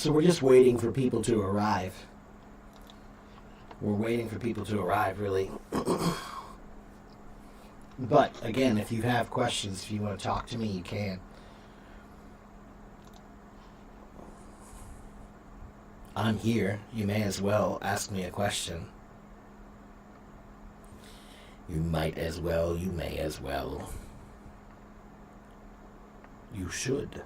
So we're just waiting for people to arrive. We're waiting for people to arrive, really. But, again, if you have questions, if you want to talk to me, you can. I'm here. You may as well ask me a question. You might as well. You may as well. You should.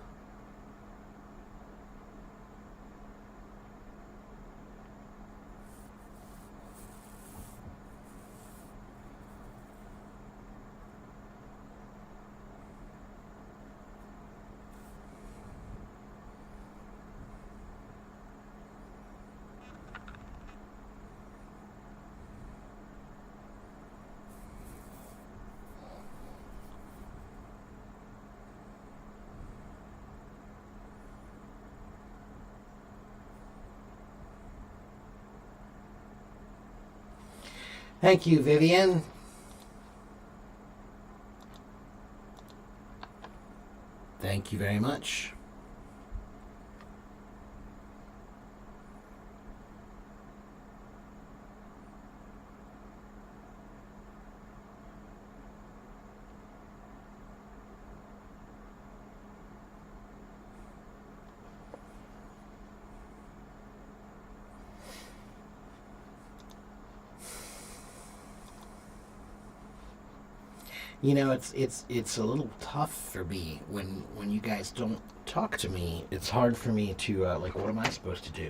Thank you, Vivian. Thank you very much. You know, it's a little tough for me when you guys don't talk to me. It's hard for me to like, what am I supposed to do?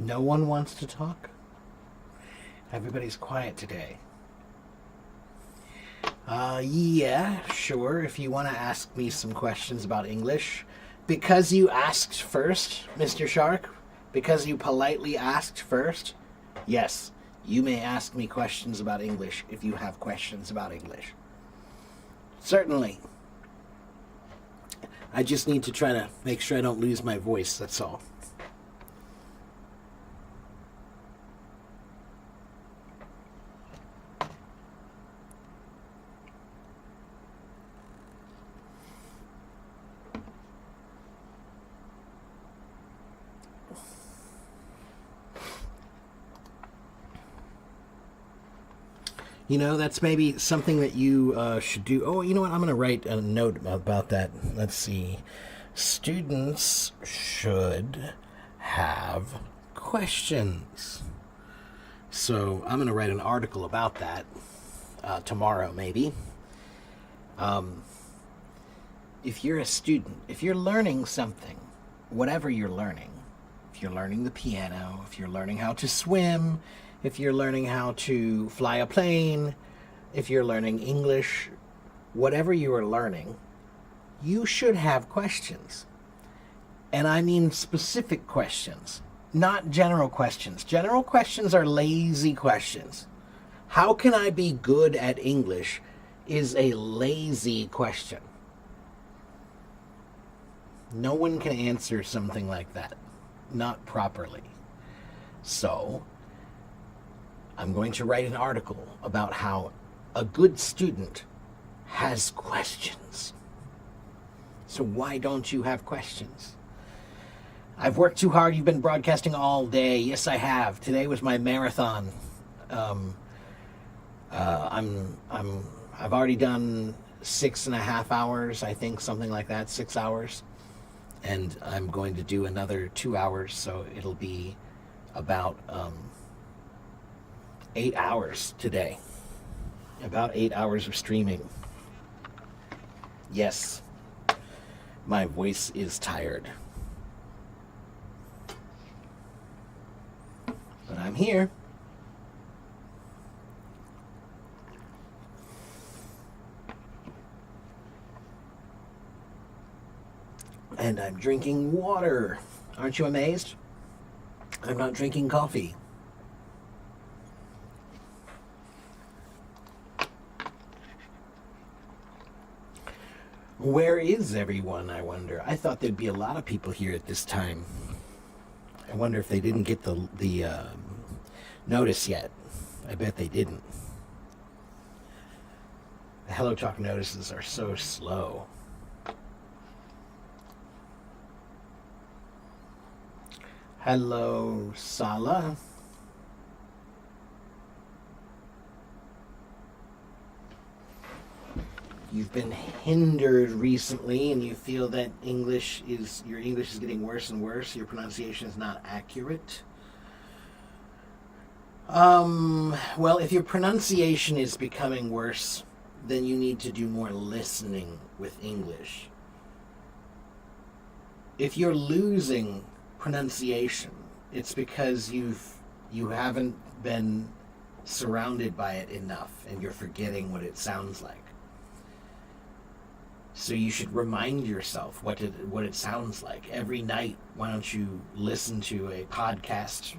No one wants to talk? Everybody's quiet today. Yeah, sure. If you want to ask me some questions about English. Because you asked first, Mr. Shark, because you politely asked first, yes, you may ask me questions about English if you have questions about English. Certainly. I just need to try to make sure I don't lose my voice, that's all. You know, that's maybe something that you should do. Oh, you know what? I'm going to write a note about that. Let's see. Students should have questions. So I'm going to write an article about that tomorrow, maybe. If you're a student, if you're learning something, whatever you're learning, if you're learning the piano, if you're learning how to swim, if you're learning how to fly a plane, if you're learning English, whatever you are learning, you should have questions. And I mean specific questions, not general questions. General questions are lazy questions. How can I be good at English is a lazy question. No one can answer something like that, not properly. So, I'm going to write an article about how a good student has questions. So why don't you have questions? I've worked too hard. You've been broadcasting all day. Yes, I have. Today was my marathon. I've already done 6.5 hours, I think, something like that, 6 hours. And I'm going to do another 2 hours, so it'll be about 8 hours today. About 8 hours of streaming. Yes, my voice is tired. But I'm here. And I'm drinking water. Aren't you amazed? I'm not drinking coffee. Where is everyone, I wonder? I thought there'd be a lot of people here at this time. I wonder if they didn't get the notice yet. I bet they didn't. The Hello Talk notices are so slow. Hello, Sala. You've been hindered recently and you feel that your English is getting worse and worse, your pronunciation is not accurate. Well, if your pronunciation is becoming worse, then you need to do more listening with English. If you're losing pronunciation, it's because you haven't been surrounded by it enough and you're forgetting what it sounds like. So you should remind yourself what it sounds like every night. Why don't you listen to a podcast,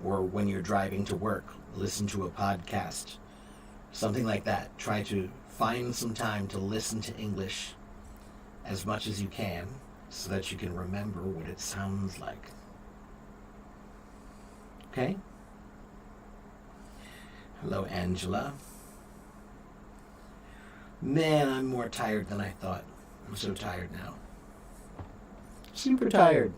or when you're driving to work, listen to a podcast, something like that. Try to find some time to listen to English as much as you can so that you can remember what it sounds like. Okay? Hello, Angela. Man, I'm more tired than I thought. I'm so tired now. Super tired.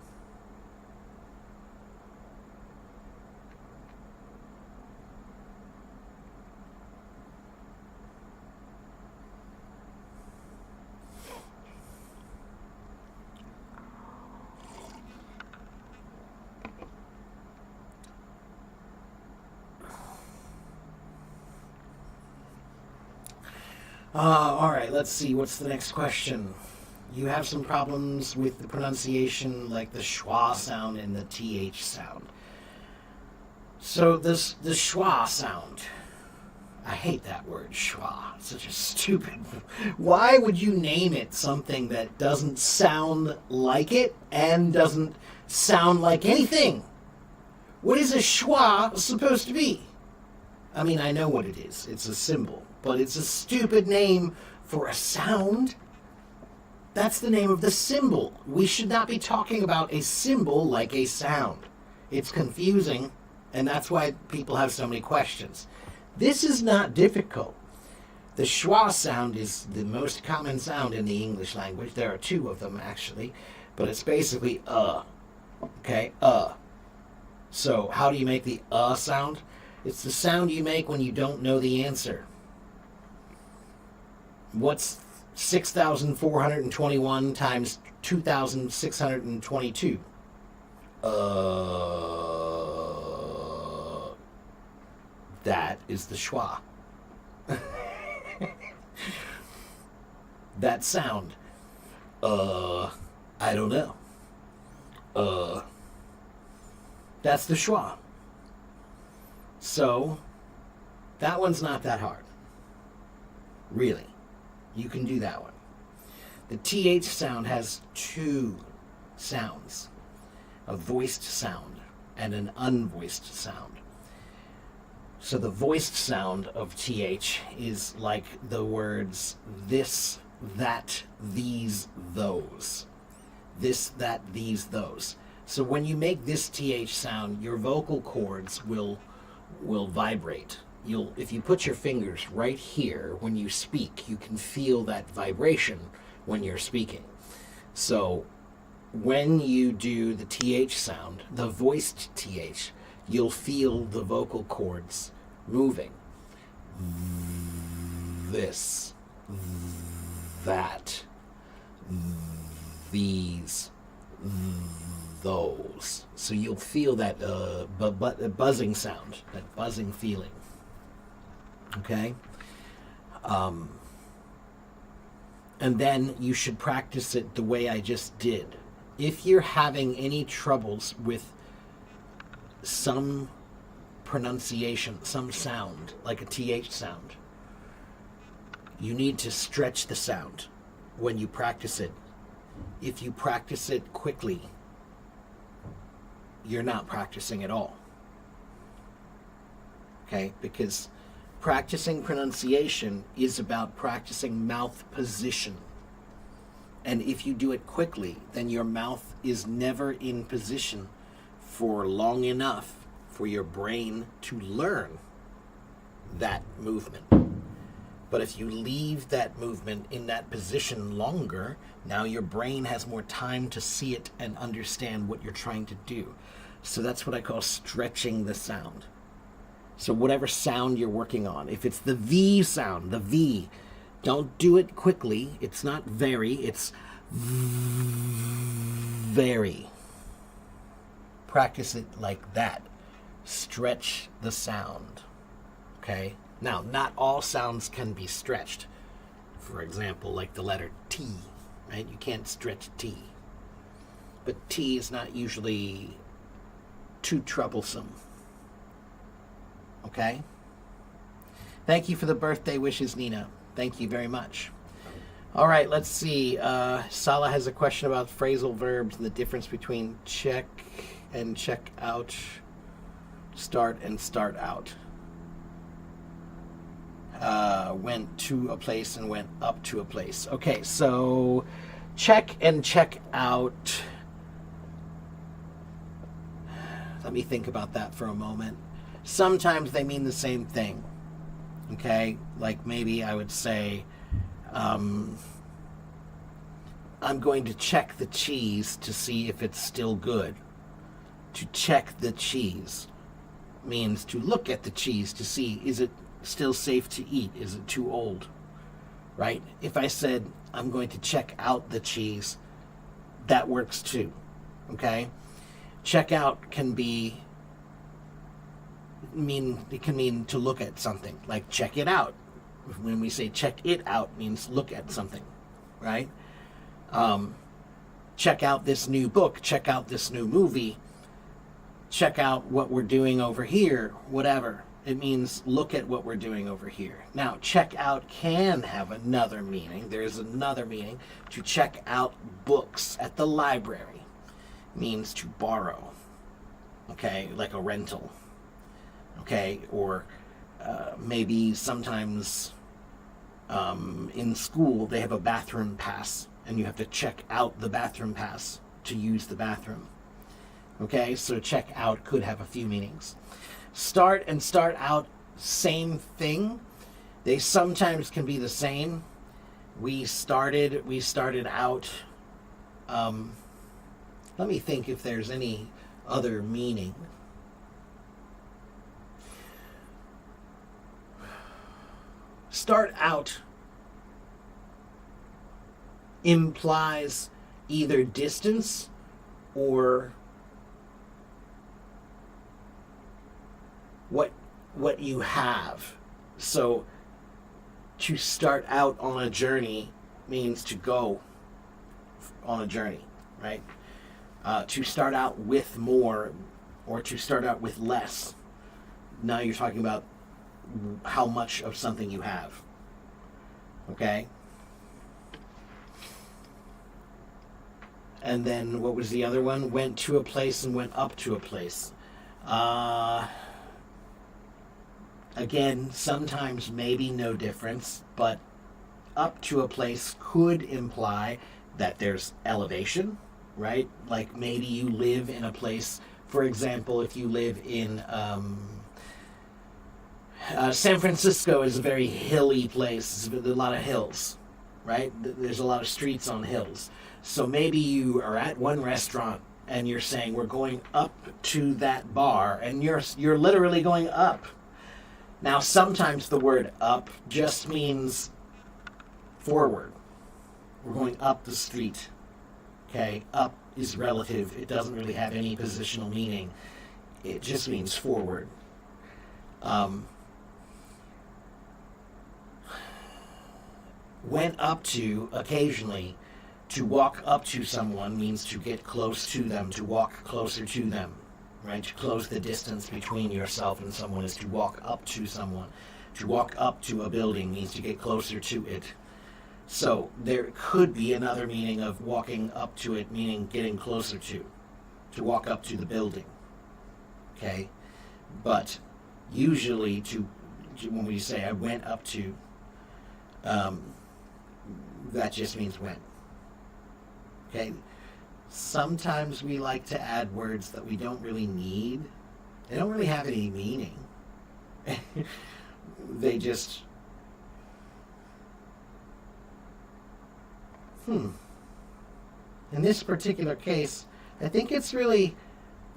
All right, let's see. What's the next question? You have some problems with the pronunciation, like the schwa sound and the th sound. So the schwa sound, I hate that word, schwa. It's such a stupid. Why would you name it something that doesn't sound like it and doesn't sound like anything? What is a schwa supposed to be? I mean, I know what it is. It's a symbol. But it's a stupid name for a sound. That's the name of the symbol. We should not be talking about a symbol like a sound. It's confusing, and that's why people have so many questions. This is not difficult. The schwa sound is the most common sound in the English language. There are two of them, actually, but it's basically okay, So how do you make the sound? It's the sound you make when you don't know the answer. What's 6,421 times 2,622? That is the schwa. That sound. I don't know. That's the schwa. So, that one's not that hard. Really. You can do that one. The TH sound has two sounds. A voiced sound and an unvoiced sound. So the voiced sound of TH is like the words this, that, these, those. This, that, these, those. So when you make this TH sound, your vocal cords will vibrate. If you put your fingers right here when you speak, you can feel that vibration when you're speaking. So when you do the TH sound, the voiced TH, you'll feel the vocal cords moving. This, that, these, those. So you'll feel that buzzing sound, that buzzing feeling. Okay? And then you should practice it the way I just did. If you're having any troubles with some pronunciation, some sound, like a TH sound, you need to stretch the sound when you practice it. If you practice it quickly, you're not practicing at all. Okay? Because practicing pronunciation is about practicing mouth position. And if you do it quickly, then your mouth is never in position for long enough for your brain to learn that movement. But if you leave that movement in that position longer, now your brain has more time to see it and understand what you're trying to do. So that's what I call stretching the sound. So whatever sound you're working on, if it's the V sound, the V, don't do it quickly. It's not very, it's very. Practice it like that. Stretch the sound. Okay? Now, not all sounds can be stretched. For example, like the letter T, right? You can't stretch T. But T is not usually too troublesome. Okay? Thank you for the birthday wishes, Nina. Thank you very much. All right, let's see. Sala has a question about phrasal verbs and the difference between check and check out, start and start out. Went to a place and went up to a place. Okay, so check and check out. Let me think about that for a moment. Sometimes they mean the same thing. Okay, like maybe I would say, I'm going to check the cheese to see if it's still good. To check the cheese means to look at the cheese to see, is it still safe to eat? Is it too old? Right? If I said, I'm going to check out the cheese, that works too. Okay? Check out can mean to look at something, like check it out. When we say check it out, means look at something, right? Check out this new book, check out this new movie, check out what we're doing over here, whatever. It means look at what we're doing over here. Now, check out can have another meaning. There's another meaning. To check out books at the library means to borrow, okay, like a rental, okay, or maybe sometimes in school they have a bathroom pass and you have to check out the bathroom pass to use the bathroom. Okay, so check out could have a few meanings. Start and start out, same thing. They sometimes can be the same. We started out. Let me think if there's any other meaning. Start out implies either distance or what you have. So to start out on a journey means to go on a journey, right? To start out with more or to start out with less. Now you're talking about how much of something you have. Okay? And then what was the other one? Went to a place and went up to a place. Again, sometimes maybe no difference, but up to a place could imply that there's elevation, right? Like maybe you live in a place, for example, if you live in San Francisco is a very hilly place. There's a lot of hills, right? There's a lot of streets on hills. So maybe you are at one restaurant and you're saying we're going up to that bar, and you're literally going up. Now, sometimes the word up just means forward. We're going up the street. Okay, up is relative. It doesn't really have any positional meaning. It just means forward. Went up to, occasionally, to walk up to someone means to get close to them, to walk closer to them, right? To close the distance between yourself and someone is to walk up to someone. To walk up to a building means to get closer to it. So there could be another meaning of walking up to it, meaning getting closer to walk up to the building. Okay? But usually when we say I went up to, that just means went. Okay? Sometimes we like to add words that we don't really need. They don't really have any meaning. They just... In this particular case, I think it's really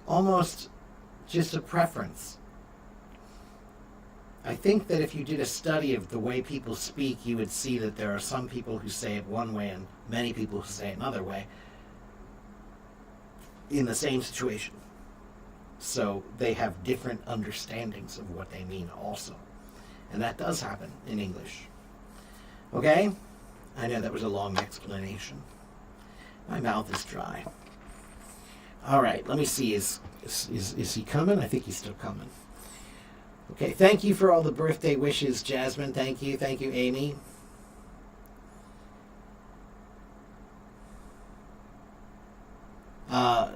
almost just a preference. I think that if you did a study of the way people speak, you would see that there are some people who say it one way and many people who say it another way in the same situation. So they have different understandings of what they mean also. And that does happen in English. Okay? I know that was a long explanation. My mouth is dry. All right, let me see. Is he coming? I think he's still coming. Okay, thank you for all the birthday wishes, Jasmine. Thank you, Amy.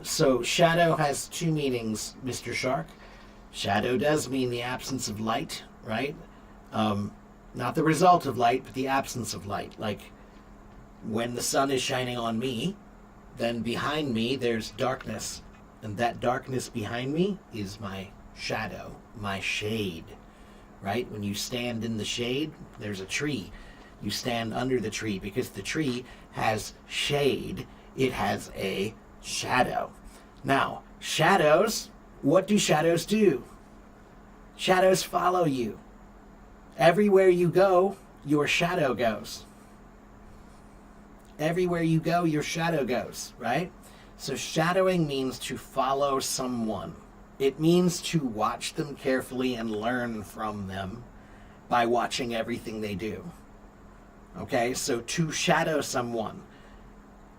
So shadow has two meanings, Mr. Shark. Shadow does mean the absence of light, right? Not the result of light, but the absence of light. Like when the sun is shining on me, then behind me there's darkness. And that darkness behind me is my shadow, my shade, right? When you stand in the shade, there's a tree. You stand under the tree because the tree has shade. It has a shadow. Now, shadows, what do shadows do? Shadows follow you. Everywhere you go, your shadow goes. Everywhere you go, your shadow goes, right? So shadowing means to follow someone. It means to watch them carefully and learn from them by watching everything they do. Okay, so to shadow someone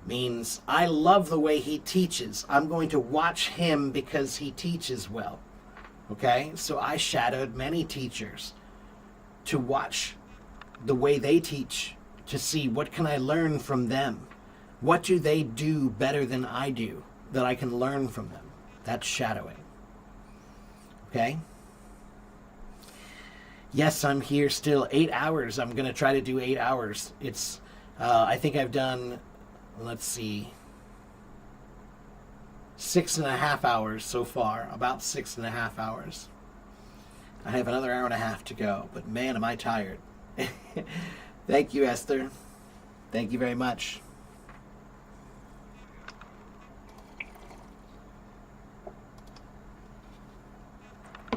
means I love the way he teaches. I'm going to watch him because he teaches well. Okay, so I shadowed many teachers to watch the way they teach, to see what can I learn from them. What do they do better than I do that I can learn from them? That's shadowing. Okay? Yes, I'm here still 8 hours. I'm going to try to do 8 hours. It's, I think I've done, let's see, 6.5 hours so far. About 6.5 hours. I have another hour and a half to go, but man, am I tired. Thank you, Esther. Thank you very much.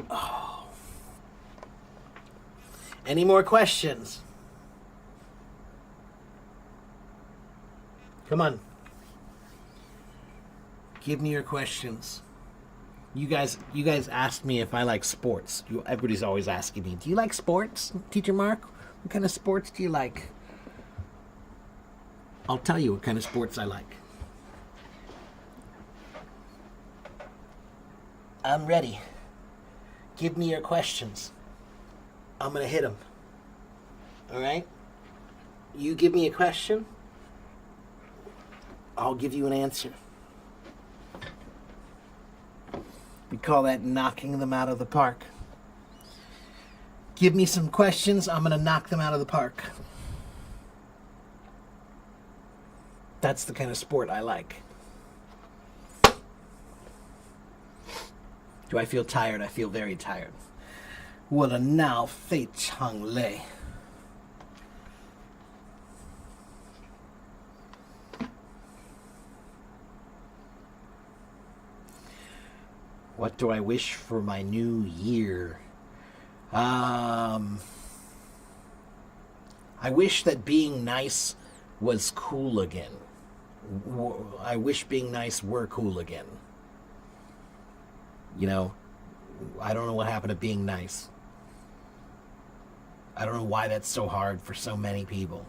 Oh. Any more questions? Come on. Give me your questions. You guys asked me if I like sports. Everybody's always asking me, do you like sports, Teacher Mark? What kind of sports do you like? I'll tell you what kind of sports I like. I'm ready. Give me your questions. I'm going to hit them. All right? You give me a question, I'll give you an answer. We call that knocking them out of the park. Give me some questions, I'm going to knock them out of the park. That's the kind of sport I like. Do I feel tired? I feel very tired. 我的脑非常累。What do I wish for my new year? I wish that being nice was cool again. I wish being nice were cool again. You know, I don't know what happened to being nice. I don't know why that's so hard for so many people.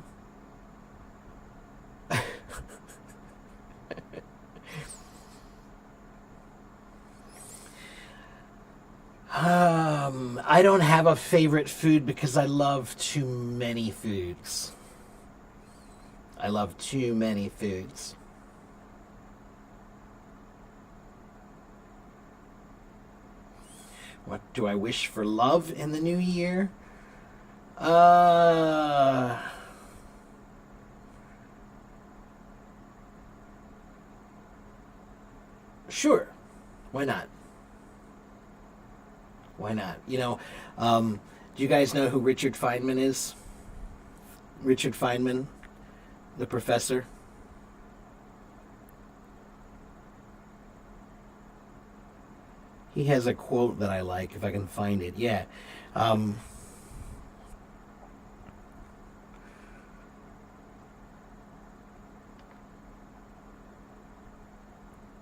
I don't have a favorite food because I love too many foods. I love too many foods. What do I wish for love in the new year? Sure. Why not? Why not? Do you guys know who Richard Feynman is? Richard Feynman, the professor. He has a quote that I like, if I can find it. Yeah.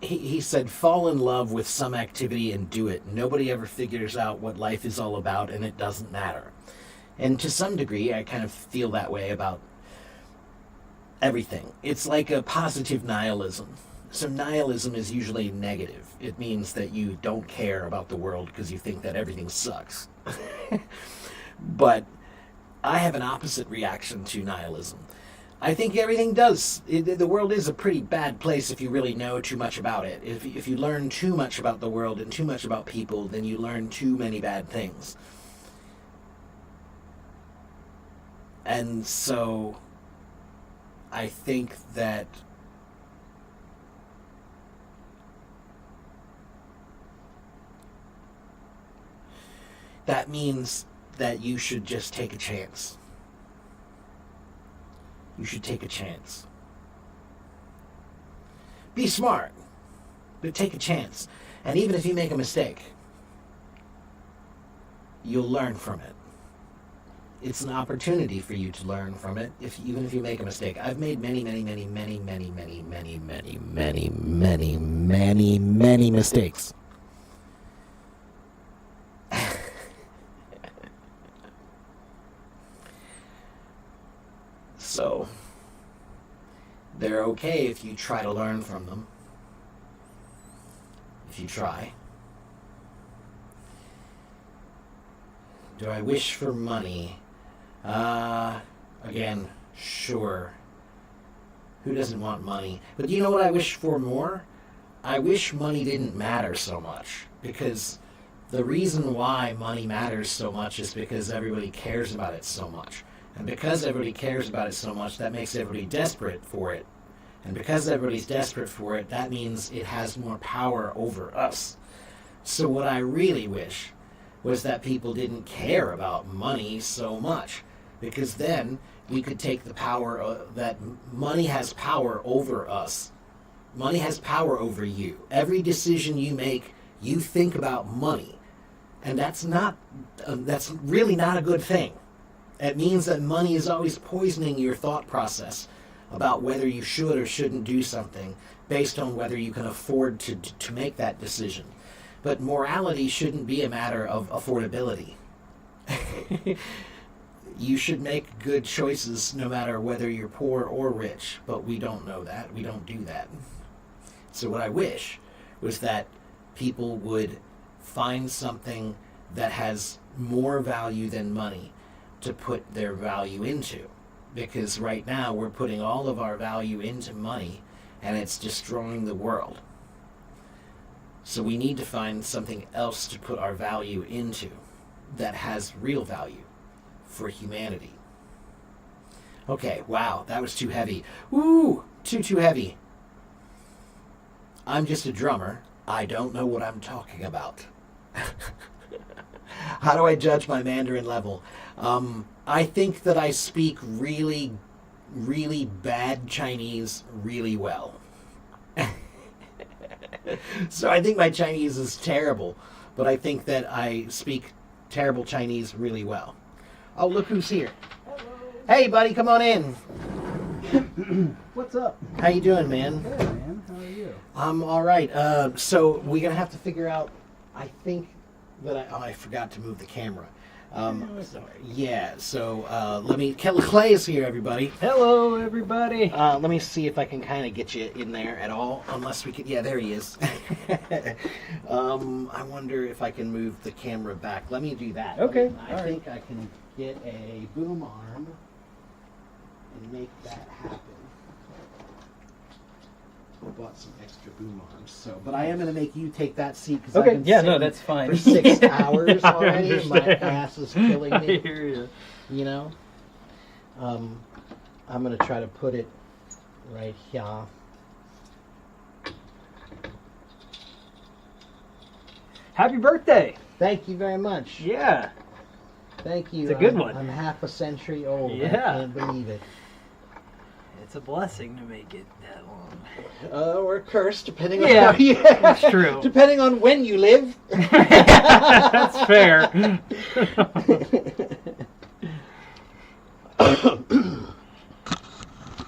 He said, fall in love with some activity and do it. Nobody ever figures out what life is all about, and it doesn't matter. And to some degree, I kind of feel that way about everything. It's like a positive nihilism. So nihilism is usually negative. It means that you don't care about the world because you think that everything sucks. But I have an opposite reaction to nihilism. I think everything does. The world is a pretty bad place if you really know too much about it. If you learn too much about the world and too much about people, then you learn too many bad things. And so I think that that means that you should just take a chance. You should take a chance. Be smart, but take a chance. And even if you make a mistake, you'll learn from it. It's an opportunity for you to learn from it, even if you make a mistake. I've made many mistakes. So, they're okay if you try to learn from them. If you try. Do I wish for money? Again, sure. Who doesn't want money? But do you know what I wish for more? I wish money didn't matter so much. Because the reason why money matters so much is because everybody cares about it so much. And because everybody cares about it so much, that makes everybody desperate for it. And because everybody's desperate for it, that means it has more power over us. So what I really wish was that people didn't care about money so much. Because then we could take the power that money has power over us. Money has power over you. Every decision you make, you think about money. And that's really not a good thing. It means that money is always poisoning your thought process about whether you should or shouldn't do something based on whether you can afford to make that decision. But morality shouldn't be a matter of affordability. You should make good choices no matter whether you're poor or rich, but we don't know that. We don't do that. So what I wish was that people would find something that has more value than money to put their value into. Because right now we're putting all of our value into money and it's destroying the world. So we need to find something else to put our value into that has real value for humanity. Okay, wow, that was too heavy. Ooh, too heavy. I'm just a drummer. I don't know what I'm talking about. How do I judge my Mandarin level? I think that I speak really, really bad Chinese really well. So I think my Chinese is terrible, but I think that I speak terrible Chinese really well. Oh, look who's here. Hello. Hey, buddy, come on in. What's up? How you doing, man? Good, man. How are you? I'm all right. So we're going to have to figure out, I think that I forgot to move the camera. Let me, Clay is here, everybody. Hello, everybody. Let me see if I can kind of get you in there at all, unless we can, yeah, there he is. I wonder if I can move the camera back. Let me do that. Okay. I think I can get a boom arm and make that happen. bought some extra boom arms. So, but I am going to make you take that seat because Okay, I've been yeah, no, sitting that's fine. for 6 hours I already. And my understand. ass is killing I me. hear you. You know, I'm going to try to put it right here. Happy birthday! Thank you very much. Yeah. Thank you. It's a good I'm- one. I'm half a century old. Yeah. I can't believe it. It's a blessing to make it that long. Or cursed, depending Yeah, on how you, that's true. Depending on when you live. That's fair.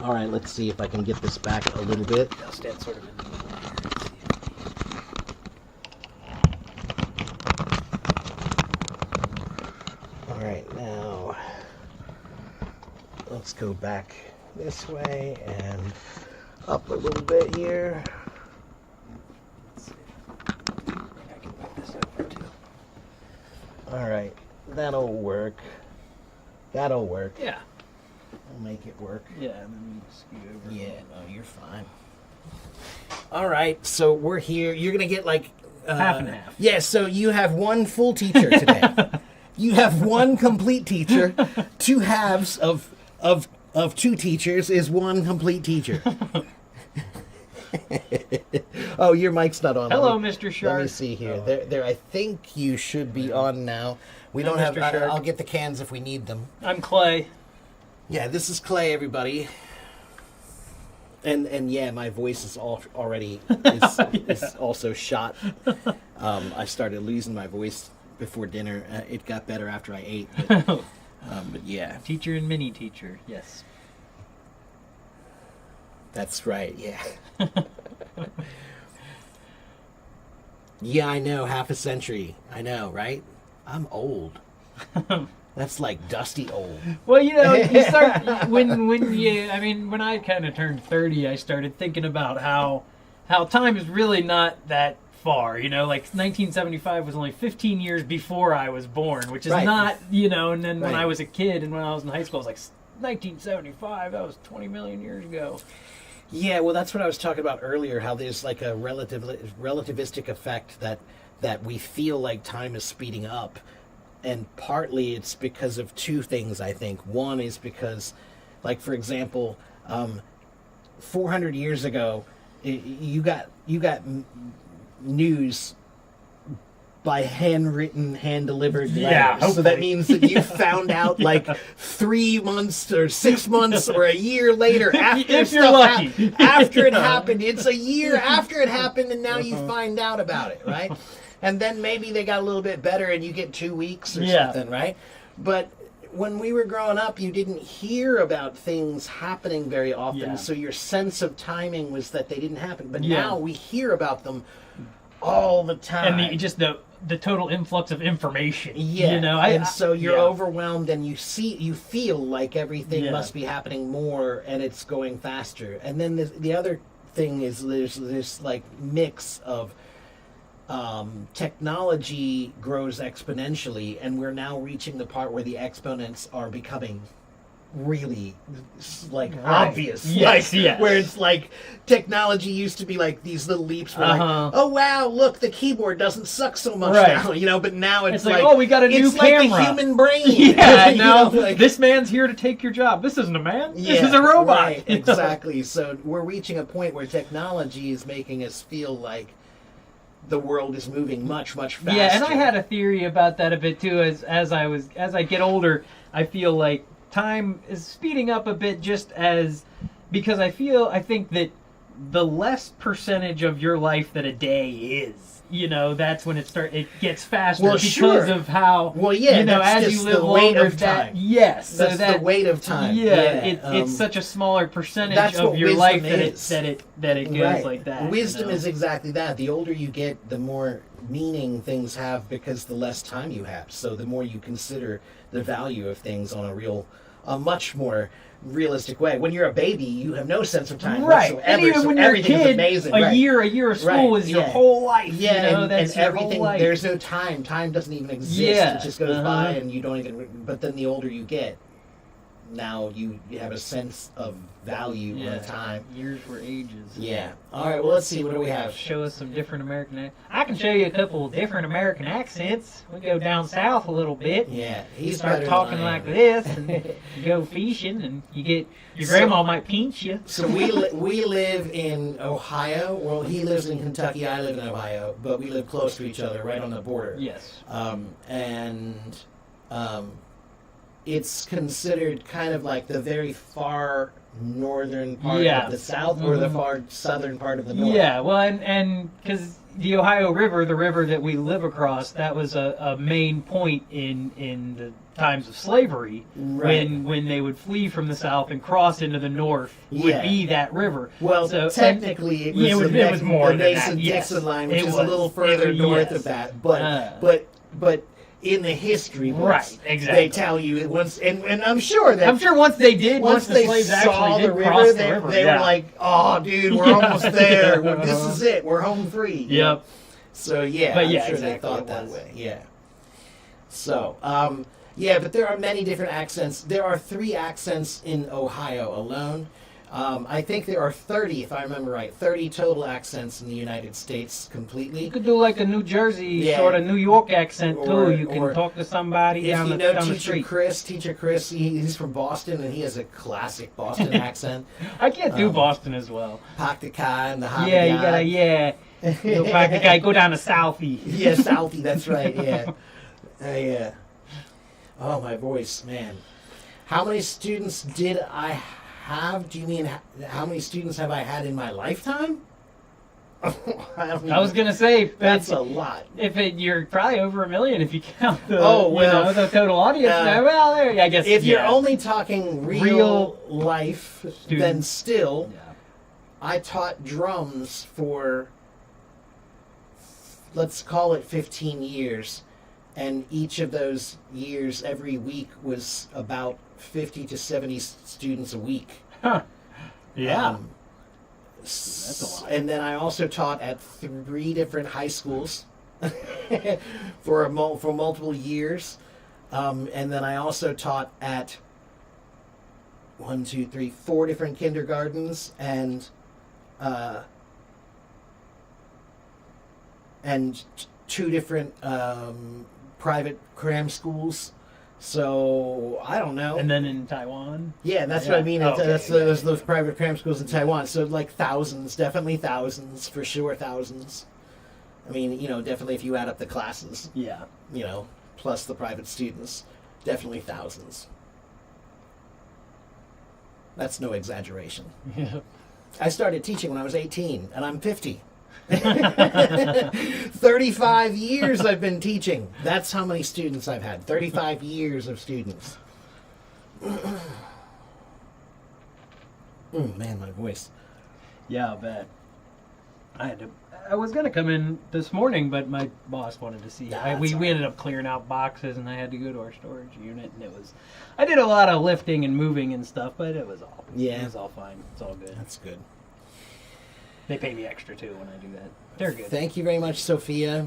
All right, let's see if I can get this back a little bit. I'll stand sort of in the middle there. All right, now let's go back this way and up a little bit here. Let's see. I think I can put this over too. All right, that'll work. That'll work. Yeah. I'll make it work. Yeah, and then we scoot over. Yeah, no, you're fine. All right, so we're here. You're gonna get like Half and half. Yeah, so you have one full teacher today. You have one complete teacher. 2 halves of 2 teachers is one complete teacher. Oh, your mic's not on. Hello, Let me- Mr. Shark. Let me see here. Oh. There. I think you should be on now. We Hi, don't have. Mr. Shark. I'll get the cans if we need them. I'm Clay. Yeah, this is Clay, everybody. And yeah, my voice is already is also shot. I started losing my voice before dinner. It got better after I ate, but yeah, Teacher and mini teacher. Yes. that's right. Yeah, yeah, I know. Half a century. I know, right? I'm old. That's like dusty old. Well, you know, you start when you. I mean, when I kind of turned 30, I started thinking about how time is really not that far. You know, like 1975 was only 15 years before I was born, which is Right. not, you know. And then when Right. I was a kid and when I was in high school, I was like 1975. That was 20 million years ago. Yeah, well, that's what I was talking about earlier. How there's like a relativistic effect that we feel like time is speeding up, and partly it's because of 2 things. I think one is because, like for example, 400 years ago, you got news by handwritten, hand-delivered Yeah, letters. So that hopefully. means that you found out like 3 months or 6 months or a year later after If you're stuff lucky. after it Yeah. happened. It's a year after it happened, and now you find out about it, right? And then maybe they got a little bit better, and you get 2 weeks or Yeah. something, right? But when we were growing up, you didn't hear about things happening very often, Yeah. so your sense of timing was that they didn't happen. But Yeah. now we hear about them all the time. And the total influx of information. Yeah, You know, and so you're yeah. overwhelmed, and you feel like everything Yeah. must be happening more, and it's going faster. And then the other thing is there's this like mix of technology grows exponentially, and we're now reaching the part where the exponents are becoming really like Right. obvious. Yes, Like, yes. Where it's like technology used to be like these little leaps where Uh-huh. like, oh wow, look, the keyboard doesn't suck so much Right. now, you know, but now it's It's like, oh, we got a new it's like camera. the human brain. Yeah, You no, know, like- this man's here to take your job. This isn't a man. this Yeah, is a robot. right, exactly. So we're reaching a point where technology is making us feel like the world is moving much, much faster. Yeah, and I had a theory about that a bit too. As I get older, I feel like time is speeding up a bit, just as because I think that the less percentage of your life that a day is, you know, that's when it gets faster Well, because sure. of how Well, yeah, you know, that's as just you live the weight longer, of that time. yes, so That's that the weight of time. it's such a smaller percentage That's of what your wisdom life is. that it goes Right. like that. Wisdom you know? is exactly that. The older you get, the more meaning things have because the less time you have. So the more you consider the value of things on a much more realistic way. When you're a baby, you have no sense of time Right, whatsoever. and even so when you're a everything's kid, amazing. a right. year of school Right, is your yeah. whole life. Yeah, you know, that's and your everything. whole life. There's no time. Time doesn't even exist. Yeah, It just goes uh-huh. by, and you don't even. But then the older you get, now you have a sense of value of time. Years were ages. Yeah. All right. Well, let's see. What do we have? Show us some different American. I can show you a couple of different American accents. We go down south a little bit. Yeah. You He's start better talking than I like am. this, and you go fishing, and you get your grandma might pinch you. So we live in Ohio. Well, he lives in Kentucky. I live in Ohio, but we live close to each other, right on the border. Yes. It's considered kind of like the very far northern part Yeah. of the South, or the Mhm. far southern part of the North. Yeah, well, and because the Ohio River, the river that we live across, that was a main point in the times of slavery, Right. when they would flee from the South and cross into the North, would Yeah. be that river. Well, So- technically, it was, Yeah, the it was more the than that, Mason-Dixon yes. line, which It is was. a little further It- north yes. of that. But in the history books, Right, exactly. they tell you it once, and I'm sure that I'm sure once they did, once the they slaves saw actually the did cross river, the river, they yeah. were like, "Oh, dude, we're Yeah. almost there. This is it. We're home free." Yep. So yeah, But I'm yeah, sure they exactly, thought it that was. way. Yeah. So yeah, but there are many different accents. There are 3 accents in Ohio alone. I think there are 30, if I remember right, 30 total accents in the United States completely. You could do like a New Jersey Yeah. sort of New York accent Or- too. You can or talk to somebody If down you the know down the Teacher street. Chris, he's from Boston, and he has a classic Boston accent. I can't do Um, Boston as well. Pak the Kai and the Hobby Yeah, you gotta Go back the guy, go down to Southie. Yeah, Southie, that's right, yeah. Yeah. Oh, my voice, man. How many students did I have? Do you mean how many students have I had in my lifetime? I was gonna say That's a lot. you're probably over 1 million if you count the the total audience. Well, there I guess If you're yeah. only talking real Real life, then students. still, Yeah. I taught drums for, let's call it 15 years. And each of those years, every week, was about 50 to 70 students a week. Yeah. That's a lot. And then I also taught at 3 different high schools for multiple years. And then I also taught at 4 different kindergartens and 2 different private cram schools. So I don't know. And then in Taiwan. Yeah, that's what I mean. Okay, That's yeah. those private cram schools in Taiwan. So like thousands, definitely thousands, for sure thousands. I mean, definitely if you add up the classes, Yeah. plus the private students, definitely thousands. That's no exaggeration. Yeah. I started teaching when I was 18, and I'm 50. 35 years I've been teaching. That's how many students I've had. 35 years of students. Man, my voice. Yeah, I'll bet. I was gonna come in this morning, but my boss wanted to see. Nah, We that's all ended up clearing out boxes, and I had to go to our storage unit, and I did a lot of lifting and moving and stuff, but it was all fine. It's all good. That's good. They pay me extra too when I do that. They're good. Thank you very much, Sophia.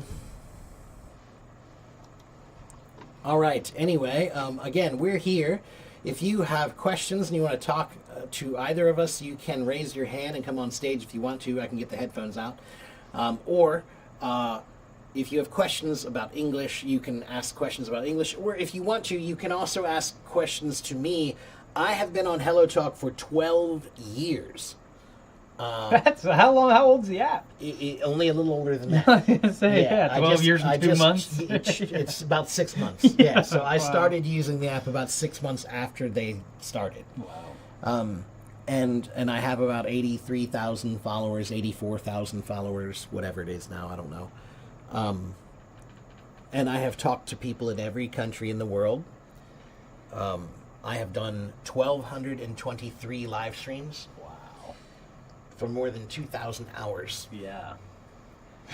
All right. Anyway, again, we're here. If you have questions and you want to talk to either of us, you can raise your hand and come on stage if you want to. I can get the headphones out. Or if you have questions about English, you can ask questions about English. Or if you want to, you can also ask questions to me. I have been on Hello Talk for 12 years. That's how long? How old's the app? Only a little older than that. I was gonna say, I 12 years and 2 months. It's about 6 months. Yeah, so I Wow. started using the app about 6 months after they started. Wow. And I have about 83,000 followers, 84,000 followers, whatever it is now, I don't know. And I have talked to people in every country in the world. I have done 1,223 live streams. Wow. For more than 2,000 hours. Yeah.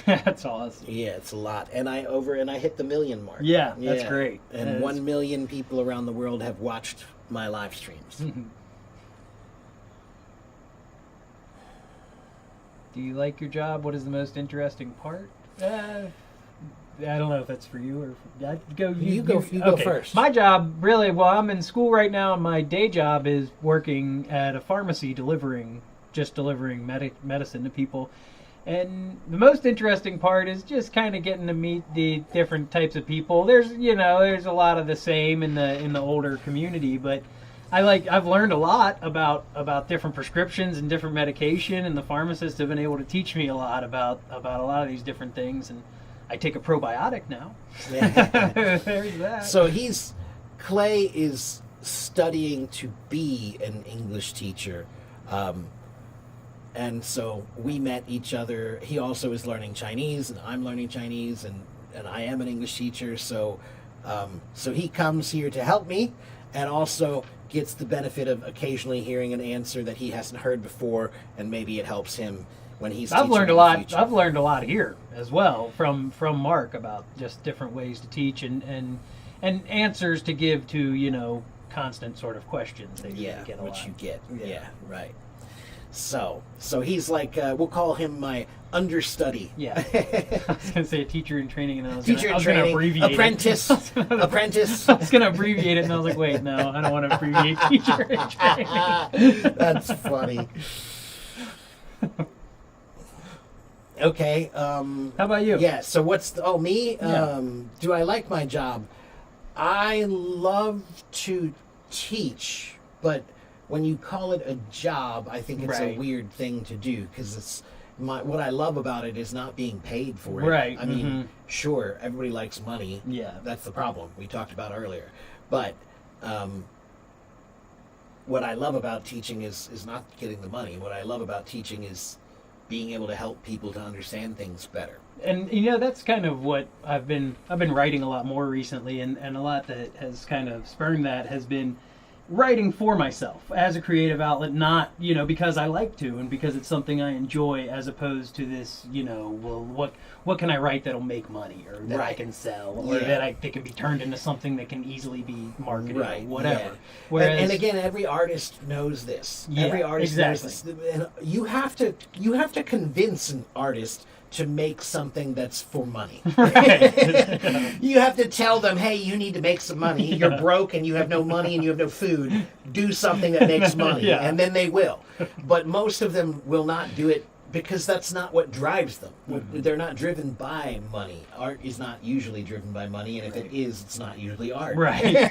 That's awesome. Yeah, it's a lot. And I hit the million mark. Yeah, that's great. And That is- 1 million people around the world have watched my live streams. Do you like your job? What is the most interesting part? I don't know if that's for you or go. You go okay. first. My job, really, well, I'm in school right now. My day job is working at a pharmacy, delivering medicine to people. And the most interesting part is just kind of getting to meet the different types of people. There's a lot of the same in the older community, but I've learned a lot about different prescriptions and different medication, and the pharmacists have been able to teach me a lot about a lot of these different things. And I take a probiotic now. There's that. So Clay is studying to be an English teacher. And so we met each other. He also is learning Chinese, and I'm learning Chinese, and I am an English teacher. So he comes here to help me, and also gets the benefit of occasionally hearing an answer that he hasn't heard before, and maybe it helps him when he's. I've teaching learned a in the lot. future. I've learned a lot here as well from Mark about just different ways to teach and answers to give to constant sort of questions that you get a which lot. you get. Yeah, right. So he's like, we'll call him my understudy. Yeah. I was going to say a teacher in training, and I was Teacher in going to training, abbreviate apprentice, apprentice. I was going to abbreviate it, and I was like, wait, no, I don't want to abbreviate teacher in training. That's funny. Okay. How about you? Yeah. So me? Yeah. Do I like my job? I love to teach, but when you call it a job, I think it's Right. a weird thing to do because it's what I love about it is not being paid for it. Right, I mean, sure, everybody likes money. Yeah. That's the problem we talked about earlier. But what I love about teaching is not getting the money. What I love about teaching is being able to help people to understand things better. And that's kind of what I've been writing a lot more recently, and a lot that has kind of spurned that has been writing for myself as a creative outlet, not because I like to and because it's something I enjoy, as opposed to this well, what can I write that'll make money or that I Right. can sell or Yeah. that can be turned into something that can easily be marketed Right, or whatever. yeah. Whereas And again, every artist knows this. Yeah, Every artist exactly. knows this. And you have to convince an artist to make something that's for money. You have to tell them, hey, you need to make some money. You're broke and you have no money and you have no food. Do something that makes money. Yeah. And then they will. But most of them will not do it because that's not what drives them. They're not driven by money. Art is not usually driven by money, and if it is, it's not usually art. Right.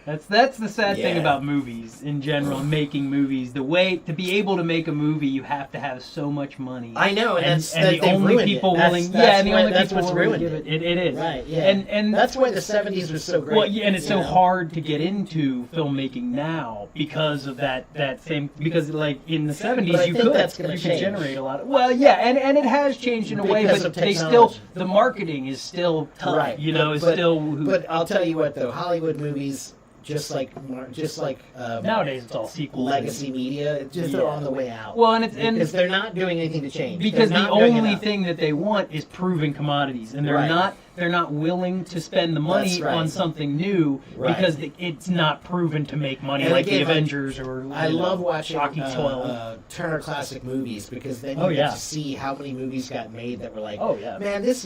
That's the sad thing Yeah. about movies in general, making movies. The way to be able to make a movie, you have to have so much money. I know, and and the only people willing, that's the why- only that's people what's willing to ruined give it is. Right, yeah. And that's why the 70s was so great. well, yeah, and it's you so know? hard to get into filmmaking now because of that same because like in the 70s But I you think could that's gonna change. generate a lot of and it has changed in a way, Because but of they still technology. the marketing is still tough. Right. Is but, still But I'll tell you what, though, Hollywood movies, just like nowadays it's all sequels. legacy media, it's just they're on the way out. Well, because they're not doing anything to change. because They're the not doing only enough. thing that they want is proven commodities, and they're Right. not willing to spend the money That's right. on something new Right. because it's not proven to make money, And like again, the Avengers or I love watching Rocky 12. Turner Classic Movies because then you Oh, get yeah. to see how many movies got made that were like, Oh, yeah. man, this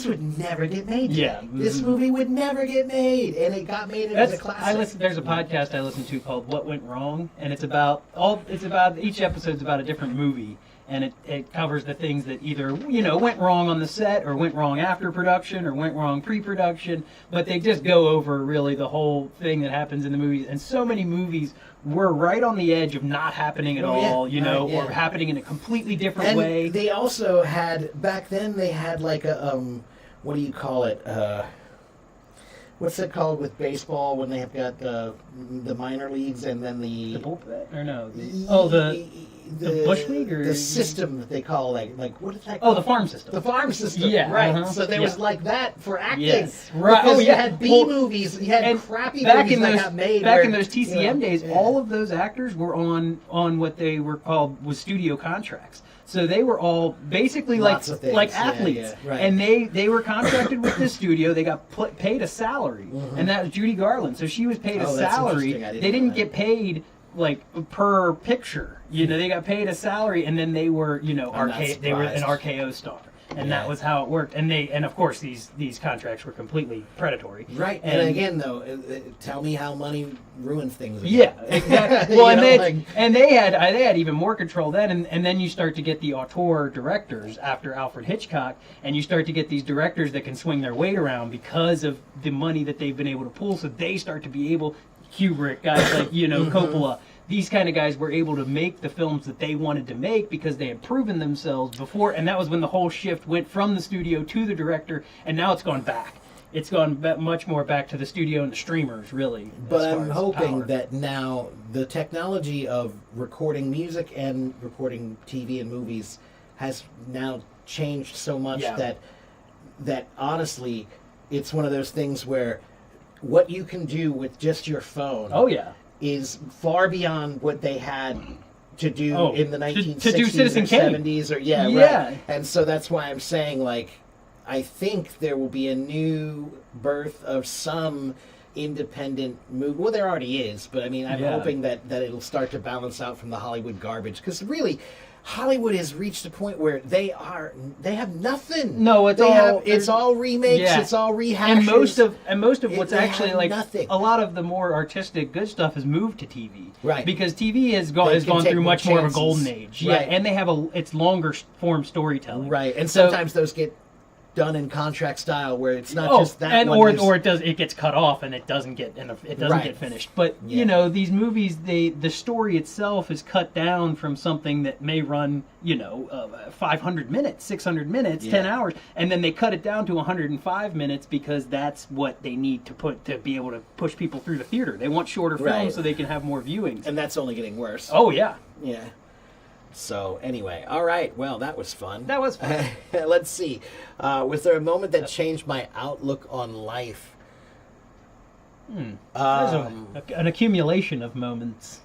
would never get made. Yeah. Today. This Mhm. movie would never get made, and it got made as a classic. There's a podcast I listen to called "What Went Wrong," and it's about each episode's about a different movie, and it covers the things that either went wrong on the set or went wrong after production or went wrong pre-production, but they just go over really the whole thing that happens in the movies. And so many movies were right on the edge of not happening at Oh, yeah. all, Right, yeah. or happening in a completely different And way. they also had back then. They had like a what do you call it? What's it called with baseball when they have got the minor leagues and then The bullpen or no? The Bush League or the system that they call like what is that? Oh, the called? farm system. The farm system, Yeah, right? uh-huh. So there was Yeah. like that for acting, Yes, right. Because Oh, you yeah. had B Well, movies, you had and crappy back movies in that those got made. back where, in those TCM you know, days, yeah. all of those actors were on what they were called was studio contracts. So they were all basically Lots of things, like yeah, athletes, yeah, right. and they were contracted with the studio. They got paid a salary, and that was Judy Garland. So she was paid Oh, a that's salary. interesting. I didn't They know didn't that. get paid like per picture. They got paid a salary, and then they were not they were an surprised. RKO star. and that was how it worked. And of course these contracts were completely predatory. Right. And again, though, tell me how money ruins things. Again. Yeah, exactly. Well, and they had even more control then, and then you start to get the auteur directors after Alfred Hitchcock, and you start to get these directors that can swing their weight around because of the money that they've been able to pull. So they start to be able, Kubrick, guys like Coppola. These kind of guys were able to make the films that they wanted to make because they had proven themselves before, and that was when the whole shift went from the studio to the director, and now it's gone back. It's gone much more back to the studio and the streamers, really. But I'm hoping that now the technology of recording music and recording TV and movies has now changed so much that honestly, it's one of those things where what you can do with just your phone. Oh yeah. Is far beyond what they had to do in the 1960s to do Citizen or Kane. 70s or right. And so that's why I'm saying, like, I think there will be a new birth of some independent movie. Well, there already is, but I mean, I'm hoping that it'll start to balance out from the Hollywood garbage, because really Hollywood has reached a point where they have nothing. No, it's all remakes, it's all rehashes. And most of what's actually like nothing. A lot of the more artistic good stuff has moved to TV. Right. Because TV has gone through much more of a golden age. Right. Yeah, and they have it's longer form storytelling. Right. And sometimes those get done in contract style where it's not just that and one or it gets cut off and it doesn't get get finished. But these movies, the story itself is cut down from something that may run 500 minutes, 600 minutes, 10 hours, and then they cut it down to 105 minutes because that's what they need to be able to push people through the theater. They want shorter films so they can have more viewings, and that's only getting worse. Oh yeah. So anyway, all right. Well, that was fun. That was fun. Let's see. Was there a moment that changed my outlook on life? There's an accumulation of moments.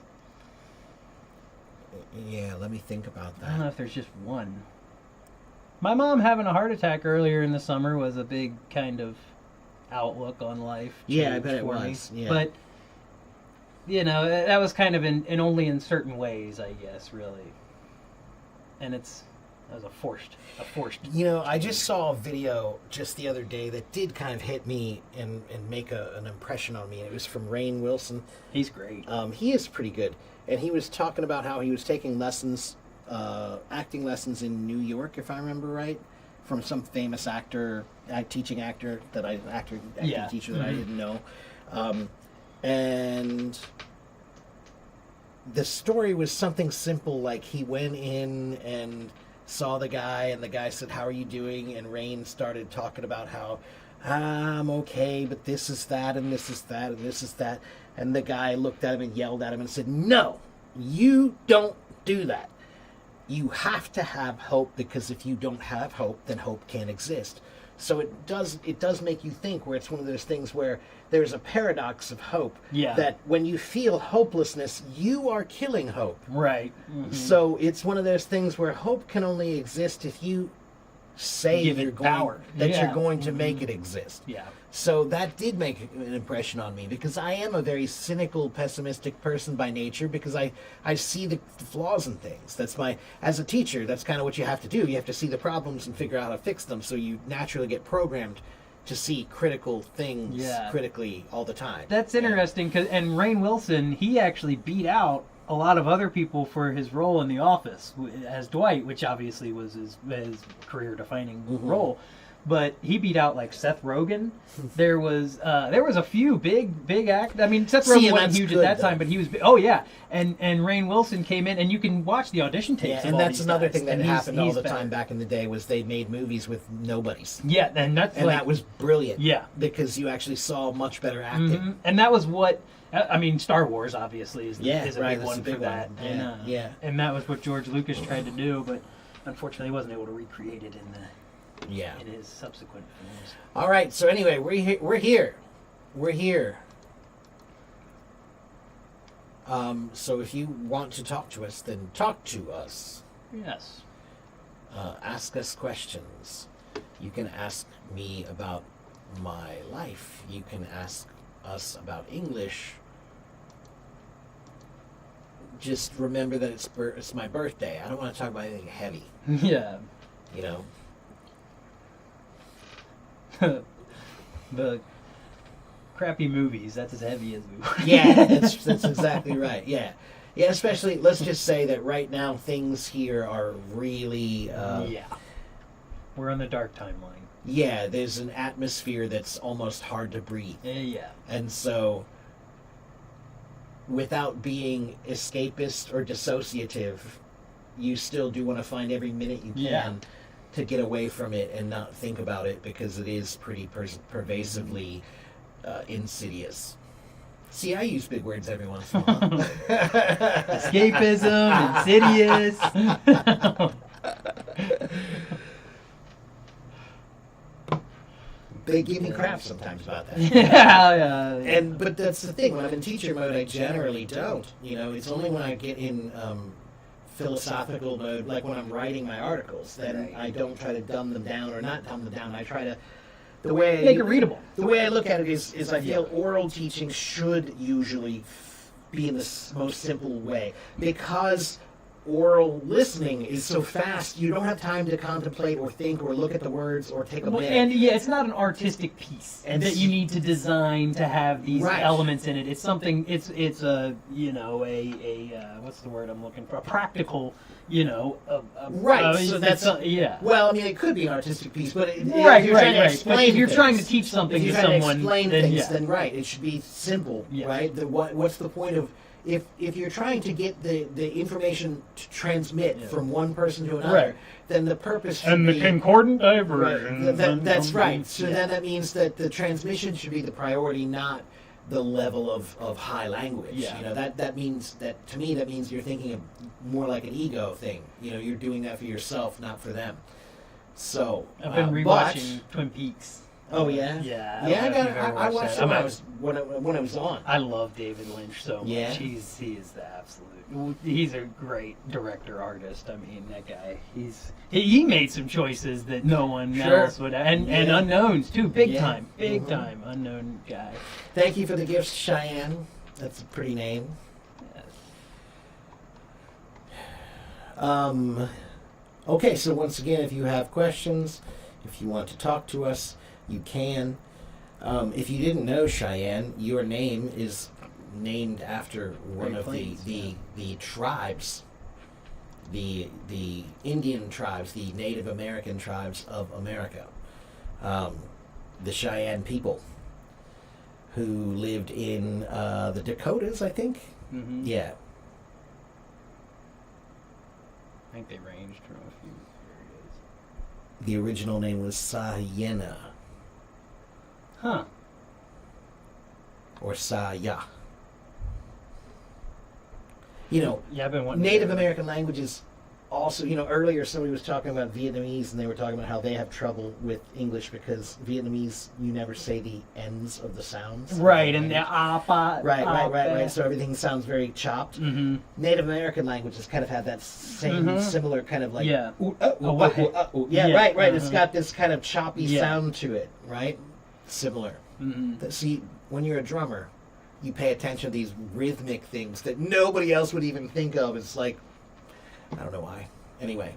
Yeah, let me think about that. I don't know if there's just one. My mom having a heart attack earlier in the summer was a big kind of outlook on life. Yeah, I bet it was. Yeah. But that was kind of in only in certain ways, I guess, really. And that was a forced. I just saw a video just the other day that did kind of hit me and make an impression on me. And it was from Rainn Wilson. He's great. He is pretty good. And he was talking about how he was taking lessons, acting lessons in New York, if I remember right, from some famous actor, teaching actor acting teacher that I didn't know. And the story was something simple, like he went in and saw the guy, and the guy said, "How are you doing?" And Rainn started talking about how, "I'm okay, but this is that, and this is that, and this is that." And the guy looked at him and yelled at him and said, "No, you don't do that. You have to have hope, because if you don't have hope, then hope can't exist." So it does make you think, where it's one of those things where there's a paradox of hope. Yeah. That when you feel hopelessness, you are killing hope. Right. Mm-hmm. So it's one of those things where hope can only exist if you say you're going to make it exist. Yeah. So that did make an impression on me, because I am a very cynical, pessimistic person by nature, because I see the flaws in things. As a teacher, that's kind of what you have to do. You have to see the problems and figure out how to fix them, so you naturally get programmed to see critical things critically all the time. That's interesting, and Rainn Wilson, he actually beat out a lot of other people for his role in The Office as Dwight, which obviously was his career-defining role. But he beat out like Seth Rogen. There was a few big actors. I mean, Seth Rogen wasn't huge at that time, but he was. Oh yeah, and Rainn Wilson came in, and you can watch the audition tapes. Yeah, and that's another thing that happened all the time back in the day, was they made movies with nobodies. Yeah, and that was brilliant. Yeah, because you actually saw much better acting. Mm-hmm. And that was what. I mean, Star Wars obviously is a big one for that. And that was what George Lucas tried to do, but unfortunately, he wasn't able to recreate it in his subsequent films. All right. So anyway, we're here. So if you want to talk to us, then talk to us. Yes. Ask us questions. You can ask me about my life. You can ask us about English. Just remember that it's my birthday. I don't want to talk about anything heavy. Yeah. the crappy movies. That's as heavy as we were. Yeah, that's exactly right. Yeah. Yeah, especially, let's just say that right now things here are really, Yeah. We're on the dark timeline. yeah, there's an atmosphere that's almost hard to breathe. Yeah. And so, without being escapist or dissociative, you still do want to find every minute you can Yeah. to get away from it and not think about it, because it is pretty pervasively insidious. See, I use big words every once in a while. Escapism, insidious. They give me crap sometimes about that. Yeah. But that's the thing. When I'm in teacher mode, I generally don't. You know, it's only when I get in philosophical mode, like when I'm writing my articles, that I don't try to dumb them down, or not dumb them down. I try to Make it readable. The way I look at it is I feel oral teaching should usually be in the most simple way, because oral listening is so fast, you don't have time to contemplate or think or look at the words or take a minute. And yeah, it's not an artistic piece And that you need to design to have these Right. elements in it. It's something. It's a what's the word I'm looking for? A practical, Right, so that's- yeah. Well, I mean, it could be an artistic piece, but if Right, you're trying to right. explain But if you're trying to things, teach something if you're to trying someone, to explain then things, yeah. then right, it should be simple, Yeah. right? What's the point of if you're trying to get the information to transmit from one person to another, Right. then the purpose should be concordant right. diversion. That's right. So then that means that the transmission should be the priority, not the level of high language. Yeah. You know, that means that, to me, that means you're thinking of more like an ego thing. You know, you're doing that for yourself, not for them. So I've been rewatching Twin Peaks. Oh yeah, Yeah. yeah. don't know if you've ever I watched it that. when I was on. I love David Lynch so much. Yeah. He is the absolute. He's a great director artist. I mean, that guy. He made some choices that no one Sure. else would, and Yeah. unknowns too. Big Yeah. time, big Mhm. time unknown guy. Thank you for the gifts, Cheyenne. That's a pretty name. Okay, so once again, if you have questions, if you want to talk to us, you can. If you didn't know, Cheyenne, your name is named after one Great of Plains, the tribes, the Indian tribes, the Native American tribes of America, the Cheyenne people, who lived in the Dakotas, I think. Mm-hmm. Yeah. I think they ranged from a few areas. The original name was Sayena, Huh. or Saya. You know, Yeah, I've been wanting. Native to American languages also, earlier somebody was talking about Vietnamese, and they were talking about how they have trouble with English because Vietnamese, you never say the ends of the sounds. Right, and the apa. Right. So everything sounds very chopped. Mm-hmm. Native American languages kind of have that same, Mhm. similar kind of like, Yeah. ooh, ooh. Yeah, Yeah, right. It's uh-huh. got this kind of choppy Yeah. sound to it, right? Similar. Mm-hmm. See, when you're a drummer, you pay attention to these rhythmic things that nobody else would even think of. It's like, I don't know why. Anyway,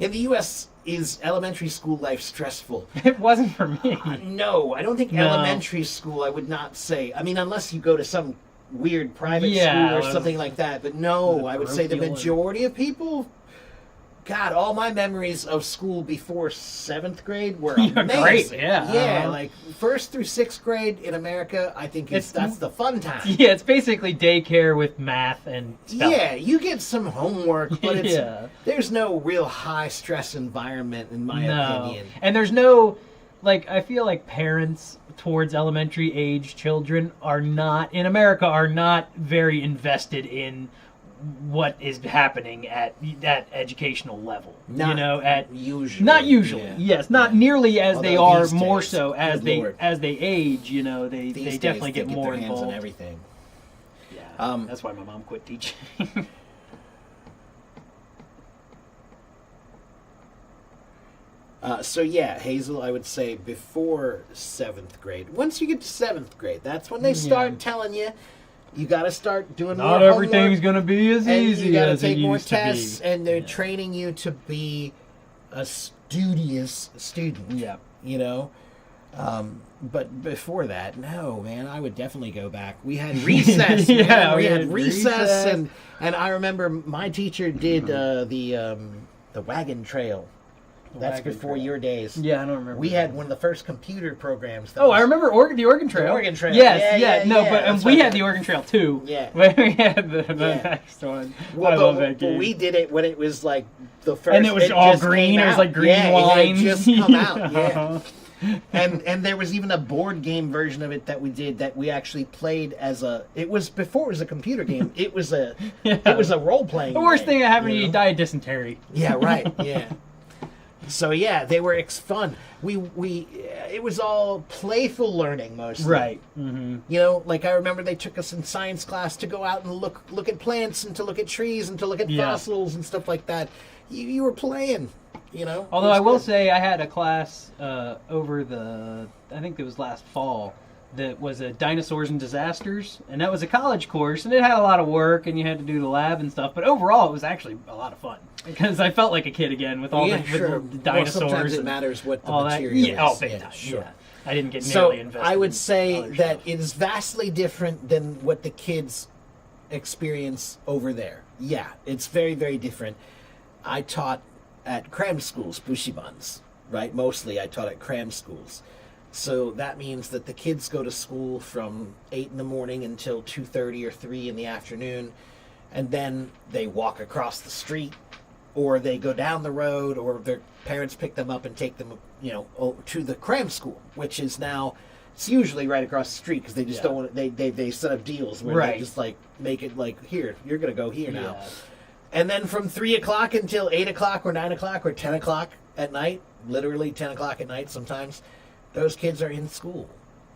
in the U.S., is elementary school life stressful? It wasn't for me. No, I don't think No. elementary school, I would not say. I mean, unless you go to some weird private Yeah, school or well, something like that. But no, the I would say the parochial and- majority of people, God, all my memories of school before 7th grade were You're amazing. great, yeah. Yeah, Uh-huh. like 1st through 6th grade in America, I think that's the fun time. Yeah, it's basically daycare with math and spelling. Yeah, you get some homework, but it's, Yeah. there's no real high stress environment, in my opinion. And there's no, I feel like parents towards elementary age children in America are not very invested in what is happening at that educational level. Usually. Not usually, yeah. yes, not nearly as they Although are, these more days, so as good they Lord. age. They These definitely days, get they more their hands involved. on everything. Yeah, that's why my mom quit teaching. So yeah, Hazel, I would say before 7th grade. Once you get to 7th grade, that's when they start telling you, you got to start doing more Not everything's homework, gonna be as and easy you got to as take it more used to be. tests, and they're training you to be a studious student. Yeah. But before that, no, man, I would definitely go back. We had recess, man. Yeah, we we had had recess, recess. and I remember my teacher did the wagon trail. That's wagon before trail. your days. Yeah, I don't remember. We had one of the first computer programs. That Oh, was, I remember the Oregon Trail. Oregon Trail. Yes, Yeah, no, yeah, but that's we right. had the Oregon Trail too. Yeah. But we had the Yeah. next one. Well, I love that but game. we did it when it was like the first. And it was all just green. came It was out. like green yeah, lines. It had just come out. Yeah. Uh-huh. And there was even a board game version of it that we did that we actually played as a. It was before it was a computer game. It was a. Yeah. It was a role playing. The worst thing that happened to you, you died of dysentery. Yeah. Right. Yeah. So yeah, they were fun. We it was all playful learning mostly. Right. Mm-hmm. You know, like I remember they took us in science class to go out and look at plants and to look at trees and to look at Yeah. fossils and stuff like that. You were playing. You know. Although It was I will good. say I had a class over I think it was last fall, that was a dinosaurs and disasters, and that was a college course, and it had a lot of work, and you had to do the lab and stuff. But overall, it was actually a lot of fun because I felt like a kid again with all Yeah, the, sure. with the dinosaurs. Well, sometimes it and matters what the all that. material Yeah, oh, is. big Yeah, time. sure. Yeah. I didn't get So nearly invested. I would in say other that stuff. it is vastly different than what the kids experience over there. Yeah, it's very, very different. I taught at cram schools, bushibans, right? Mostly I taught at cram schools. So that means that the kids go to school from 8 in the morning until 2:30 or 3 in the afternoon, and then they walk across the street, or they go down the road, or their parents pick them up and take them, to the cram school, which is now, it's usually right across the street because they just Yeah. don't want they set up deals where Right. they just like make it like, here, you're gonna go here now. Yeah. And then from 3 o'clock until 8 o'clock or 9 o'clock or 10 o'clock at night, literally 10 o'clock at night sometimes, those kids are in school.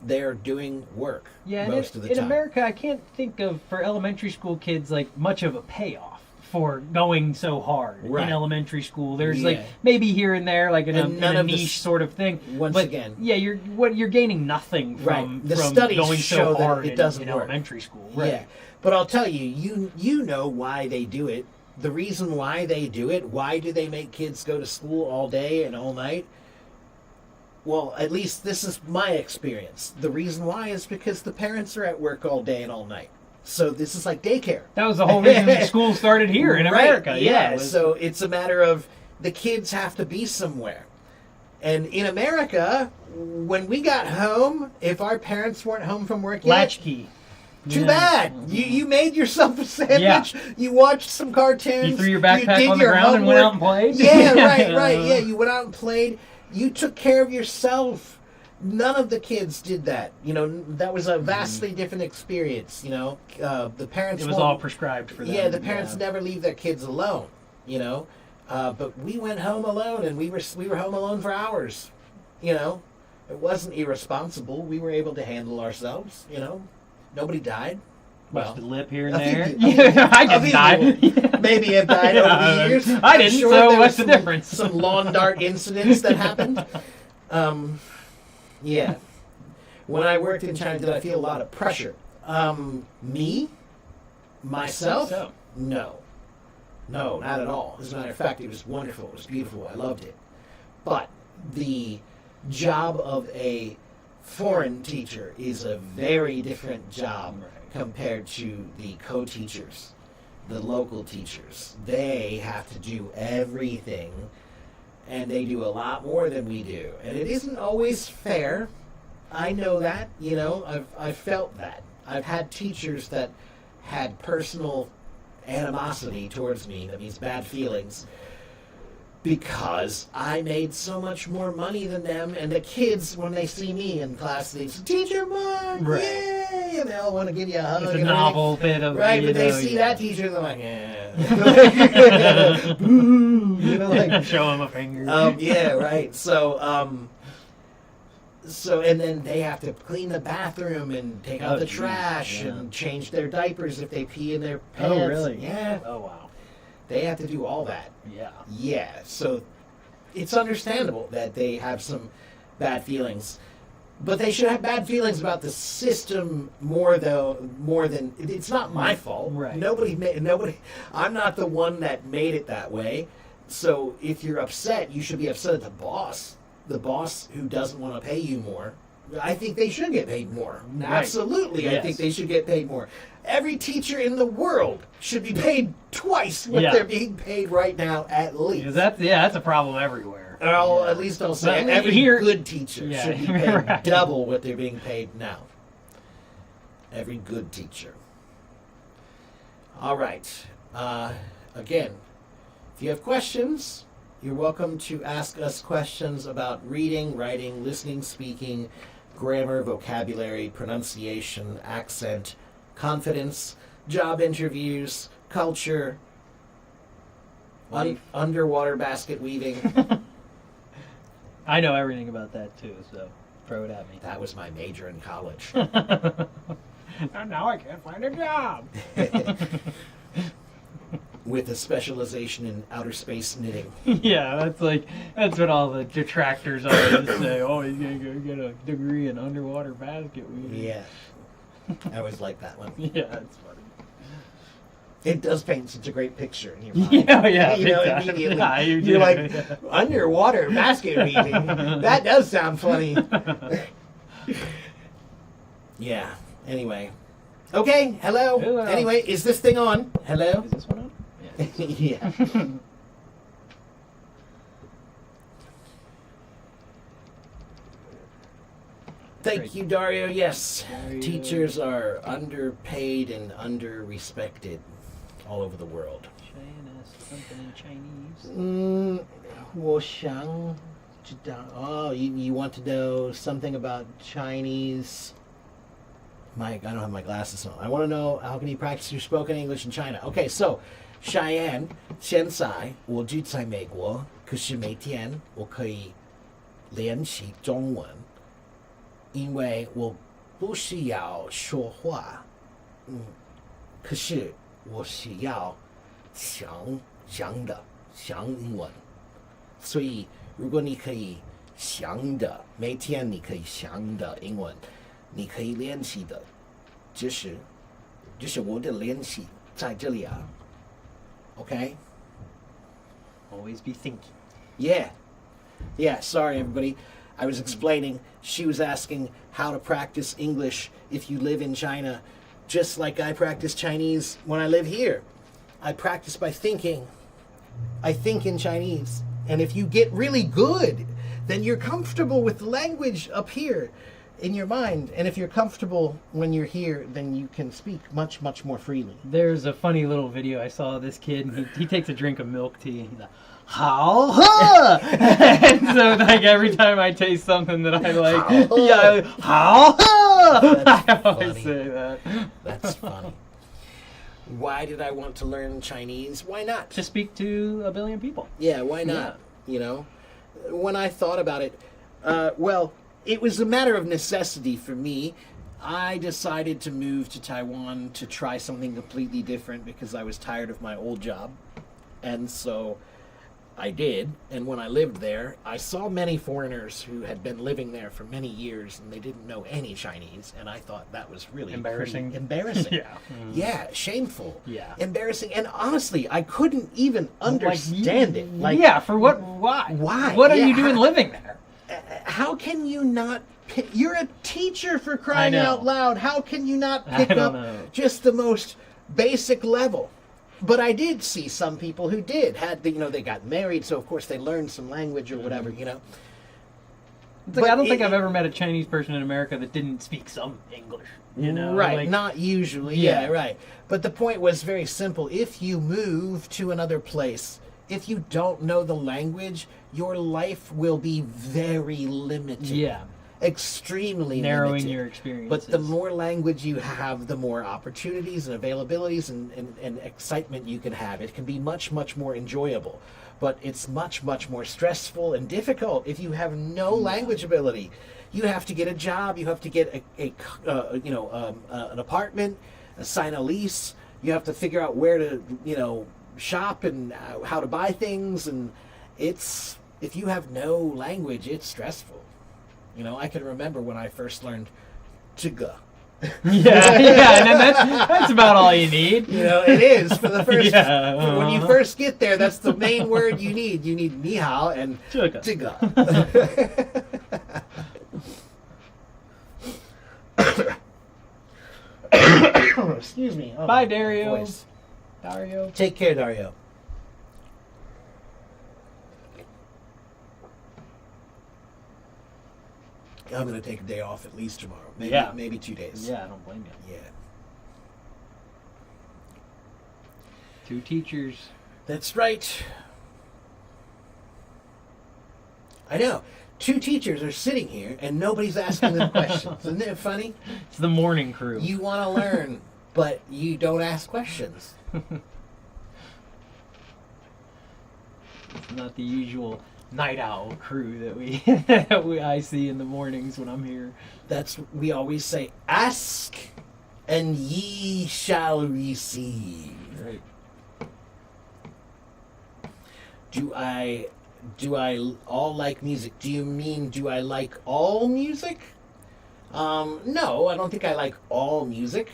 They're doing work Yeah, and most of the in time. America, I can't think of, for elementary school kids, like much of a payoff for going so hard Right. in elementary school. There's Yeah. like maybe here and there, like in And none a of the niche sort of thing. once but again- yeah, you're gaining nothing from, Right. The from studies going show so that hard it doesn't in work. elementary school. Right. Yeah, but I'll tell you, you know why they do it. The reason why they do it, why do they make kids go to school all day and all night? Well, at least this is my experience. The reason why is because the parents are at work all day and all night. So this is like daycare. That was the whole reason that school started here in Right, America. Yeah, it was- so it's a matter of the kids have to be somewhere. And in America, when we got home, if our parents weren't home from work yet, latchkey. too Yeah. bad. You made yourself a sandwich. You watched some cartoons. You threw your backpack did on the your ground and went out and homework. played? Yeah, right. Yeah, you went out and played. You took care of yourself. None of the kids did that. That was a vastly different experience. The parents. It was won't- all prescribed for them. Yeah, the parents never leave their kids alone. But we went home alone, and we were home alone for hours. It wasn't irresponsible. We were able to handle ourselves. Nobody died. Busted lip here and a few there. people- Yeah, I a just few died. people maybe have died over the years. I I'm didn't, sure so there what's was the difference? Some lawn dart incidents that happened. Yeah. When I worked in China, did I feel a lot of pressure? Me? Myself? so. No. No, not at all. As a matter of fact, it was wonderful. It was beautiful. I loved it. But the job of a foreign teacher is a very different job compared to the co-teachers, the local teachers. They have to do everything, and they do a lot more than we do. And it isn't always fair. I know that. I've felt that. I've had teachers that had personal animosity towards me, that means bad feelings, because I made so much more money than them, and the kids, when they see me in class, they say, Teacher Mark, Right. yay! And they all want to give you a hug. It's a and novel bit of right, you but they know, see yeah. that teacher, they're like, yeah. Boo, like, Show him a finger. yeah, right. So and then they have to clean the bathroom and take out Oh, the geez, trash yeah. and change their diapers if they pee in their Oh, pants. really? Yeah. Oh, wow. They have to do all that. Yeah. Yeah. So it's understandable that they have some bad feelings. But they should have bad feelings about the system more than it's not my fault. Right. Nobody I'm not the one that made it that way. So if you're upset, you should be upset at the boss. the boss who doesn't want to pay you more, I think they should get paid more. Right. Absolutely, I Yes. think they should get paid more. Every teacher in the world should be paid twice what Yeah. they're being paid right now, at least. Because that's a problem everywhere. At least I'll say But every here- good teacher Yeah, should be paid right. double what they're being paid now. Every good teacher. All right. Again, if you have questions, you're welcome to ask us questions about reading, writing, listening, speaking, grammar, vocabulary, pronunciation, accent, confidence, job interviews, culture, Life. underwater basket weaving. I know everything about that too, so throw it at me. That was my major in college. And now I can't find a job. With a specialization in outer space knitting. Yeah, that's what all the detractors always say. Oh, he's gonna go get a degree in underwater basket weaving. Yeah. I always like that one. Yeah, that's funny. It does paint such a great picture in your mind. Yeah, You know, big time. immediately. Yeah, you You're do. like, underwater basket weaving. That does sound funny. Yeah. Anyway. Okay, hello. Hello. Anyway, is this thing on? Hello? Is this one on? Yeah. Thank Great. you, Dario. Yes, Dario. teachers are underpaid and under-respected all over the world. China, something in Chinese. 我想知道. Oh, you want to know something about Chinese? Mike, I don't have my glasses on. I want to know, how can you practice your spoken English in China? Okay, so Cheyenne, 现在我住在美国，可是每天我可以练习中文，因为我不需要说话，可是我需要想英文，所以如果你可以想的，每天你可以想的英文，你可以练习的，就是我的练习在这里啊。Okay? Always be thinking. Yeah. Yeah, sorry everybody. I was explaining. She was asking how to practice English if you live in China, just like I practice Chinese when I live here. I practice by thinking. I think in Chinese. And if you get really good, then you're comfortable with the language up here in your mind. And if you're comfortable when you're here, then you can speak much, much more freely. There's a funny little video I saw of this kid, and he takes a drink of milk tea, and he's like, how? Huh? And so, like, every time I taste something that I like, yeah, how? Huh? That's I always funny. say that. That's funny. Why did I want to learn Chinese? Why not? To speak to a billion people. Yeah, why not? You know, when I thought about it, well, it was a matter of necessity for me. I decided to move to Taiwan to try something completely different because I was tired of my old job. And so I did. And when I lived there, I saw many foreigners who had been living there for many years and they didn't know any Chinese. And I thought that was really Embarrassing. pretty embarrassing. Yeah. Yeah, shameful. Yeah. Embarrassing. And honestly, I couldn't even understand it. Like, yeah, for what? Why? Why? What are Yeah, you doing how- living there? how can you not pick, you're a teacher, for crying I know. out loud. How can you not I pick don't up know. just the most basic level? But I did see some people who had the, they got married, so of course they learned some language or whatever, Mm-hmm. It's like, But I don't think it- I've ever met a Chinese person in America that didn't speak some English. You know, Right, like, not usually. Yeah. Yeah. Right. But the point was very simple. If you move to another place, if you don't know the language, your life will be very limited. yeah, Extremely narrowing limited. your experience. But the more language you have, the more opportunities and availabilities and excitement you can have. It can be much, much more enjoyable. But it's much, much more stressful and difficult if you have no language ability. You have to get a job. You have to get an apartment, sign a lease. You have to figure out where to, shop and how to buy things. And if you have no language, it's stressful. I can remember when I first learned 这个 Yeah, and then that's about all you need. You know, it is for the first. Yeah, When you first get there, that's the main word you need. You need ni hao and Chiga. Jiga. Excuse me. Oh, Bye, Dario. voice. Dario. Take care, Dario. I'm gonna take a day off at least tomorrow. Maybe, Yeah. maybe 2 days. Yeah, I don't blame you. Yeah. 2 teachers. That's right. I know. 2 teachers are sitting here and nobody's asking them questions. Isn't it funny? It's the morning crew. You want to learn, but you don't ask questions. It's not the usual night owl crew that I see in the mornings when I'm here. That's we always say, ask and ye shall receive. Right. Do I all like music? Do you mean do I like all music? No, I don't think I like all music.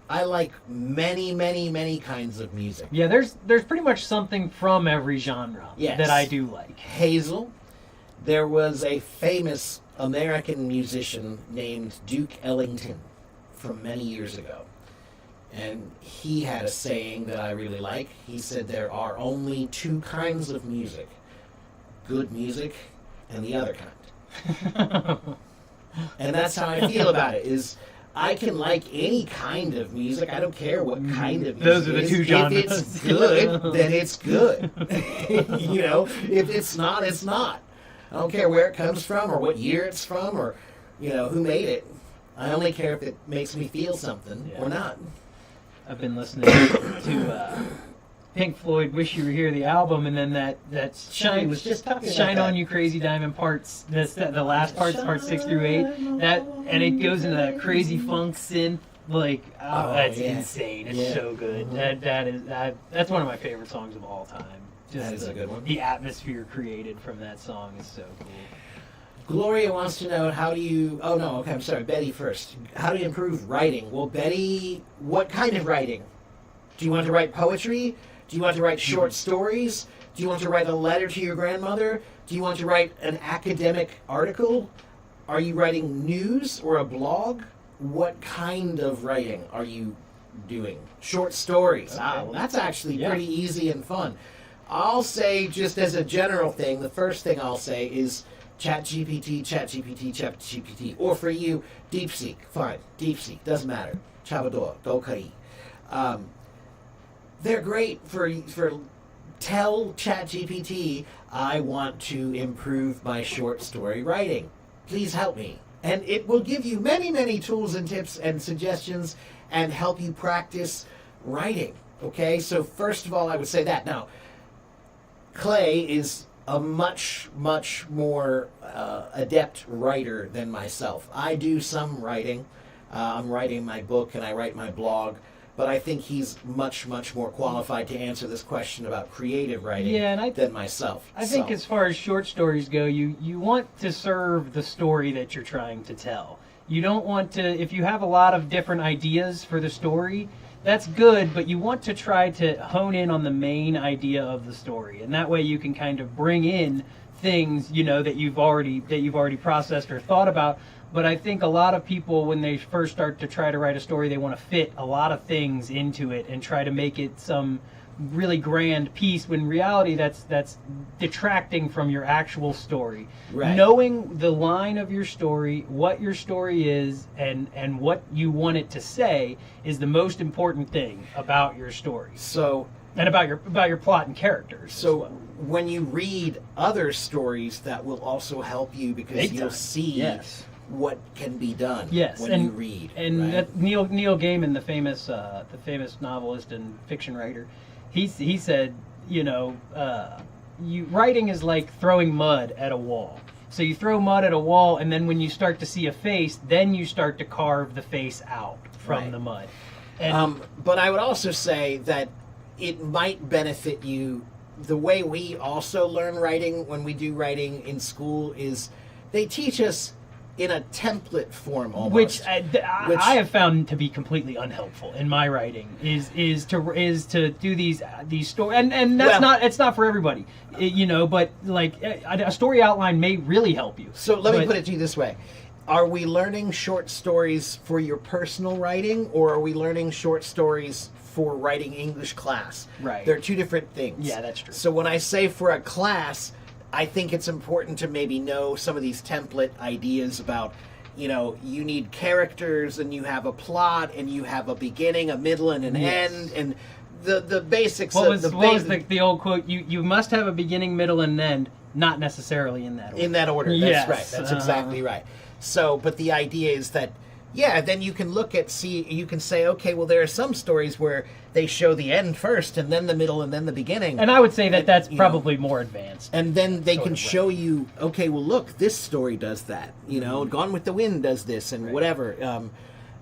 I like many, many, many kinds of music. Yeah, there's pretty much something from every genre Yes. that I do like. Hazel. There was a famous American musician named Duke Ellington from many years ago. And he had a saying that I really like. He said there are only 2 kinds of music. Good music and the other kind. And that's how I feel about it, is I can like any kind of music. I don't care what kind of music. Those are the it is. 2 genres. If it's good, then it's good. You know, if it's not, it's not. I don't care where it comes from or what year it's from or, you know, who made it. I only care if it makes me feel something or not. I've been listening to Pink Floyd "Wish You Were Here" the album, and then that Shine was just talking about "Shine that. On You Crazy Diamond" parts. That's the last parts, parts 6 through 8. That and it goes into that crazy funk synth. Like that's yeah. insane. It's Yeah. so good. That's one of my favorite songs of all time. Just That is a good one. The atmosphere created from that song is so cool. Gloria wants to know how do you... Oh, no, okay, I'm sorry. Betty first. How do you improve writing? Well, Betty, what kind of writing? Do you want to write poetry? Do you want to write short stories? Do you want to write a letter to your grandmother? Do you want to write an academic article? Are you writing news or a blog? What kind of writing are you doing? Short stories. Ah, well, that's actually pretty easy and fun. I'll say, just as a general thing, the first thing I'll say is ChatGPT, ChatGPT, ChatGPT. Or for you, DeepSeek. Fine, DeepSeek. Doesn't matter. Chabador, Dokai. They're great for tell ChatGPT, I want to improve my short story writing. Please help me. And it will give you many, many tools and tips and suggestions and help you practice writing. Okay, so first of all, I would say that. Now, Clay is a much, much more adept writer than myself. I do some writing. I'm writing my book and I write my blog, but I think he's much, much more qualified to answer this question about creative writing than myself. I think as far as short stories go, you want to serve the story that you're trying to tell. You don't want to, if you have a lot of different ideas for the story, that's good, but you want to try to hone in on the main idea of the story, and that way you can kind of bring in things, you know, that you've already processed or thought about. But I think a lot of people, when they first start to try to write a story, they want to fit a lot of things into it and try to make it some really grand piece, when in reality that's detracting from your actual story. Right. Knowing the line of your story, what your story is, and what you want it to say is the most important thing about your story. So, and about your plot and characters. So when you read other stories, that will also help you because you'll see what can be done when you read. And right? that Neil Gaiman, the famous novelist and fiction writer, he said, you know, writing is like throwing mud at a wall. So you throw mud at a wall, and then when you start to see a face, then you start to carve the face out from the mud. And, but I would also say that it might benefit you. The way we also learn writing when we do writing in school is they teach us in a template form almost. Which Which- I have found to be completely unhelpful in my writing is to do these stories, and that's Well- it's not for everybody, but like a story outline may really help you. So let me But- put it to you this way. Are we learning short stories for your personal writing, or are we learning short stories for writing English class? Right. They're two different things. Yeah, that's true. So when I say for a class, I think it's important to maybe know some of these template ideas about, you need characters, and you have a plot, and you have a beginning, a middle, and an Yes. end, and the basics What of was, the what was the old quote? You must have a beginning, middle, and end, not necessarily in that order. in that order. That's Yes, right. That's exactly right. So, but the idea is that, then you can you can say, okay, well, there are some stories where they show the end first, and then the middle, and then the beginning. And I would say that And, that's you know, probably more advanced. And then they sort can of way. show you, okay, well, look, this story does that. Gone with the Wind does this, and Right. whatever.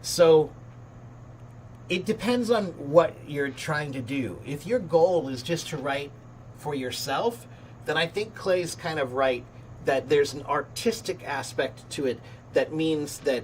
So it depends on what you're trying to do. If your goal is just to write for yourself, then I think Clay's kind of right that there's an artistic aspect to it that means that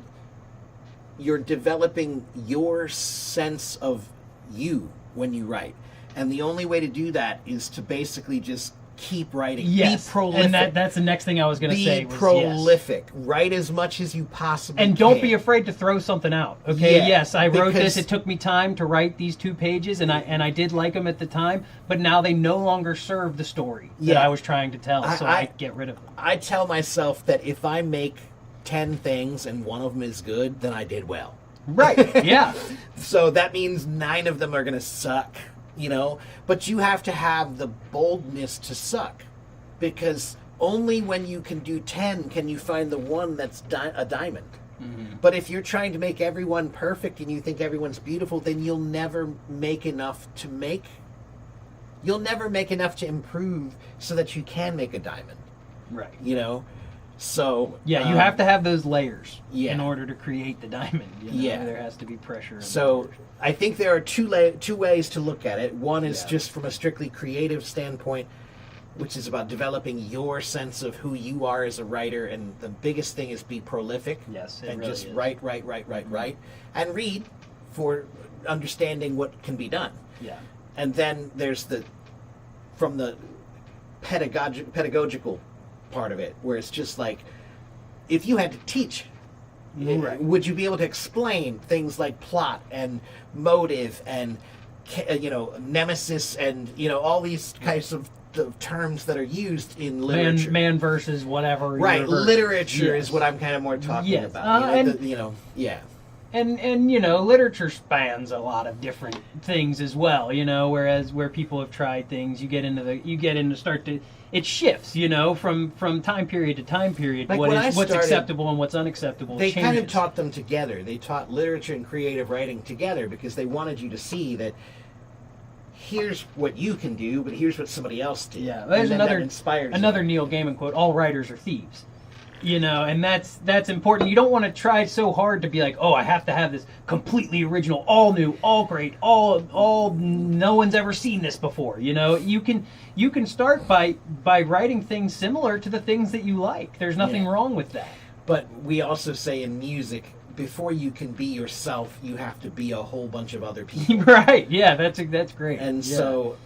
you're developing your sense of you when you write. And the only way to do that is to basically just keep writing. Yes, Be prolific. and that's the next thing I was going to Be say. Was, yes. prolific. Write as much as you possibly And don't can. be afraid to throw something out. Okay, Yeah, yes, I wrote because- this. It took me time to write these 2 pages, and I did like them at the time. But now they no longer serve the story that Yeah. I was trying to tell, so I I- get rid of them. I tell myself that if I make 10 things and one of them is good, then I did well. Right? Yeah. So that means 9 of them are going to suck, But you have to have the boldness to suck, because only when you can do 10 can you find the one that's a diamond. But if you're trying to make everyone perfect and you think everyone's beautiful, then you'll never make enough to improve so that you can make a diamond, Right. So Yeah, you have to have those layers yeah. in order to create the diamond. Yeah. There has to be pressure. So I think there are two ways to look at it. One is Yeah. just from a strictly creative standpoint, which is about developing your sense of who you are as a writer, and the biggest thing is be prolific. Yes, it and really just is. write, and read for understanding what can be done. Yeah. And then there's from the pedagogical part of it, where it's just like, if you had to teach, Right. would you be able to explain things like plot and motive and nemesis and all these kinds of terms that are used in literature? Man versus whatever. Right, universe. literature Yes. is what I'm kind of more talking Yes, about. and- Yeah. And literature spans a lot of different things as well, whereas where people have tried things, it shifts, from time period to time period. Like when I What's started, acceptable and what's unacceptable They changes. kind of taught them together. They taught literature and creative writing together because they wanted you to see that here's what you can do, but here's what somebody else did. Yeah, And there's then that another inspires another you. Neil Gaiman quote: "All writers are thieves." And that's important. You don't want to try so hard to be like, oh, I have to have this completely original, all new, all great, all no one's ever seen this before. You can start by writing things similar to the things that you like. There's nothing Yeah. wrong with that. But we also say in music, before you can be yourself, you have to be a whole bunch of other people. Right? Yeah, that's great. And Yeah. so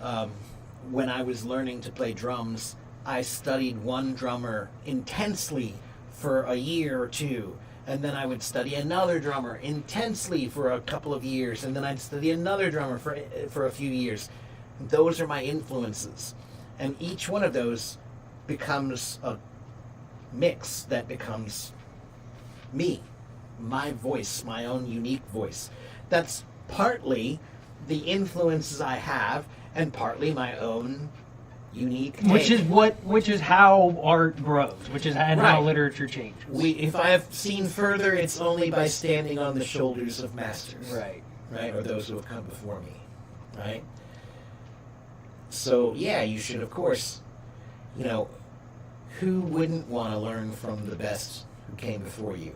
when I was learning to play drums, I studied one drummer intensely for a year or two, and then I would study another drummer intensely for a couple of years, and then I'd study another drummer for a few years. Those are my influences, and each one of those becomes a mix that becomes me, my voice, my own unique voice. That's partly the influences I have, and partly my own unique which take. is how art grows, how Right. literature changes. If I have seen further, it's only by standing on the shoulders of masters, Right. or those who have come before me, right? So yeah, you should, of course, who wouldn't want to learn from the best who came before you,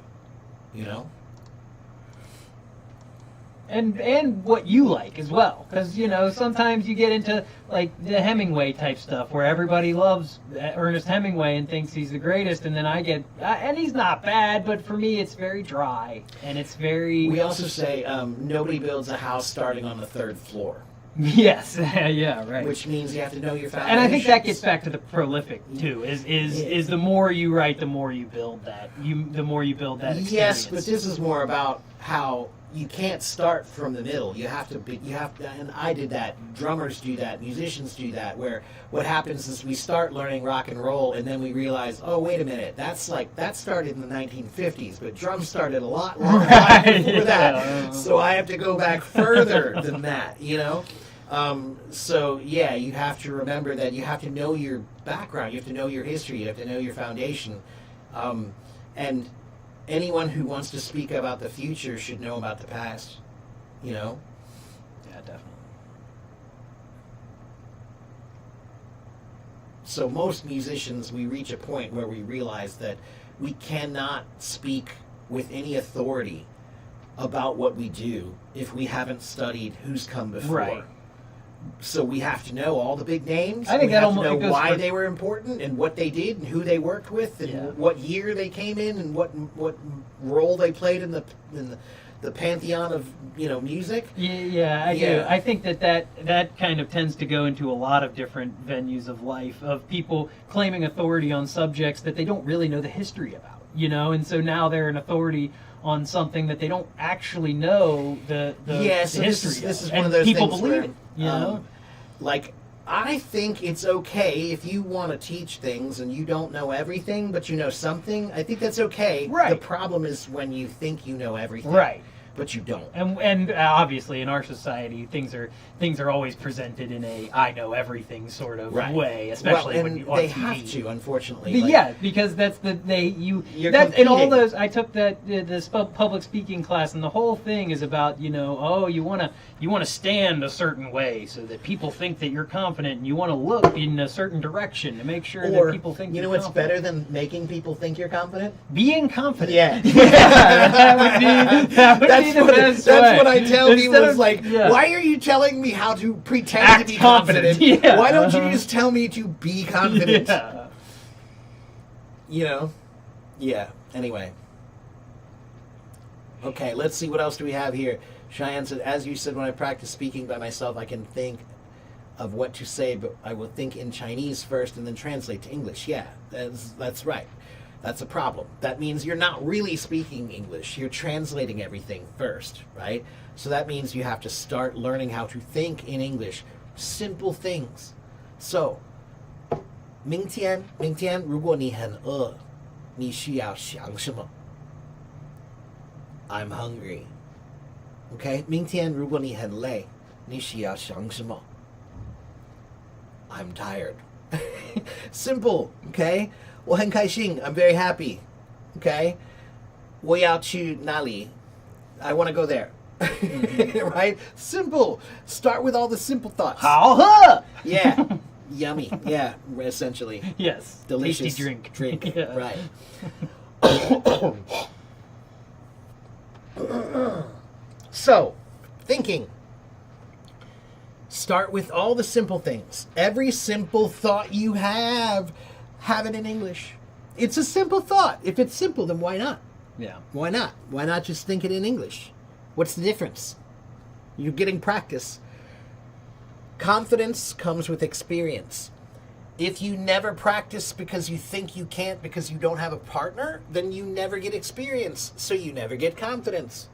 and what you like as well, because sometimes you get into like the Hemingway type stuff where everybody loves Ernest Hemingway and thinks he's the greatest, and then and he's not bad, but for me it's very dry and it's very. We also say nobody builds a house starting on the third floor. Yes, yeah, right. Which means you have to know your foundations. And I think that gets back to the prolific too. Is the more you write, the more you build that. The more you build that experience. Yes, but this is more about how you can't start from the middle. You have to, and I did that. Drummers do that. Musicians do that. Where what happens is we start learning rock and roll, and then we realize, oh, wait a minute, that started in the 1950s, but drums started a lot longer before that. So I have to go back further than that. So yeah, you have to remember that you have to know your background, you have to know your history, you have to know your foundation, and anyone who wants to speak about the future should know about the past. Yeah, definitely. So most musicians, we reach a point where we realize that we cannot speak with any authority about what we do if we haven't studied who's come before. Right. So we have to know all the big names. I think we that have to almost know why they were important and what they did and who they worked with and what year they came in and what role they played in the pantheon of music. Yeah, I do. I think that kind of tends to go into a lot of different venues of life, of people claiming authority on subjects that they don't really know the history about. And so now they're an authority on something that they don't actually know the history. This is one of those people things believe where, it. Like, I think it's okay if you want to teach things and you don't know everything, but you know something. I think that's okay. Right. The problem is when you think you know everything, Right. but you don't. And obviously in our society things are always presented in a I know everything sort of way, especially when you on they TV. have to, unfortunately. Because that's You're in all competing. those. I took this public speaking class, and the whole thing is about you want to stand a certain way so that people think that you're confident, and you want to look in a certain direction to make sure that people think you know you're what's confident. better than making people think you're confident? Being confident. Yeah. that would be the best way. That's what I tell people. Instead Is of- like, yeah. why are you telling me how to pretend Act to be confident. confident? Yeah. Why don't you just tell me to be confident? Yeah. Yeah. Anyway. Okay, let's see what else do we have here. Cheyenne said, as you said, when I practice speaking by myself, I can think of what to say, but I will think in Chinese first and then translate to English. Yeah, that's right. That's a problem. That means you're not really speaking English. You're translating everything first, right? So that means you have to start learning how to think in English. Simple things. So, 明天如果你很饿，你需要想什么？ I'm hungry. Okay? 明天如果你很累，你需要想什么？ I'm tired. Simple, okay? 我很开心, I'm very happy. Okay? 我要去哪里? I want to go there. Right? Simple. Start with all the simple thoughts. 好喝. Yeah. Yummy. Yeah, essentially. Yes. Delicious Tasty drink. Yeah. Right. So, thinking. Start with all the simple things. Every simple thought you have it in English. It's a simple thought. If it's simple, then why not? Yeah. Why not? Why not just think it in English? What's the difference? You're getting practice. Confidence comes with experience. If you never practice because you think you can't because you don't have a partner, then you never get experience, so you never get confidence.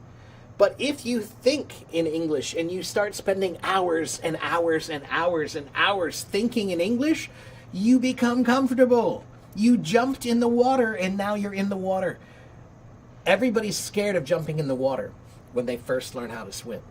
But if you think in English and you start spending hours and hours and hours and hours thinking in English, you become comfortable. You jumped in the water and now you're in the water. Everybody's scared of jumping in the water when they first learn how to swim.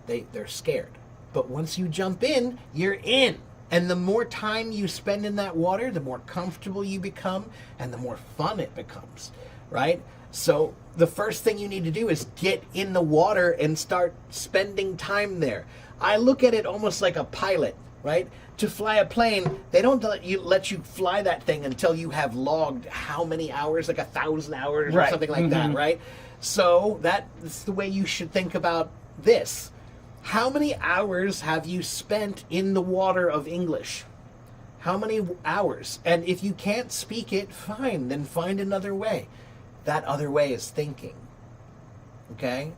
They're scared. But once you jump in, you're in. And the more time you spend in that water, the more comfortable you become and the more fun it becomes, right? So the first thing you need to do is get in the water and start spending time there. I look at it almost like a pilot, right? To fly a plane, they don't let you fly that thing until you have logged how many hours, like 1,000 hours or Right. something like that, right? So that's the way you should think about this. How many hours have you spent in the water of English? How many hours? And if you can't speak it, fine, then find another way. That other way is thinking. Okay?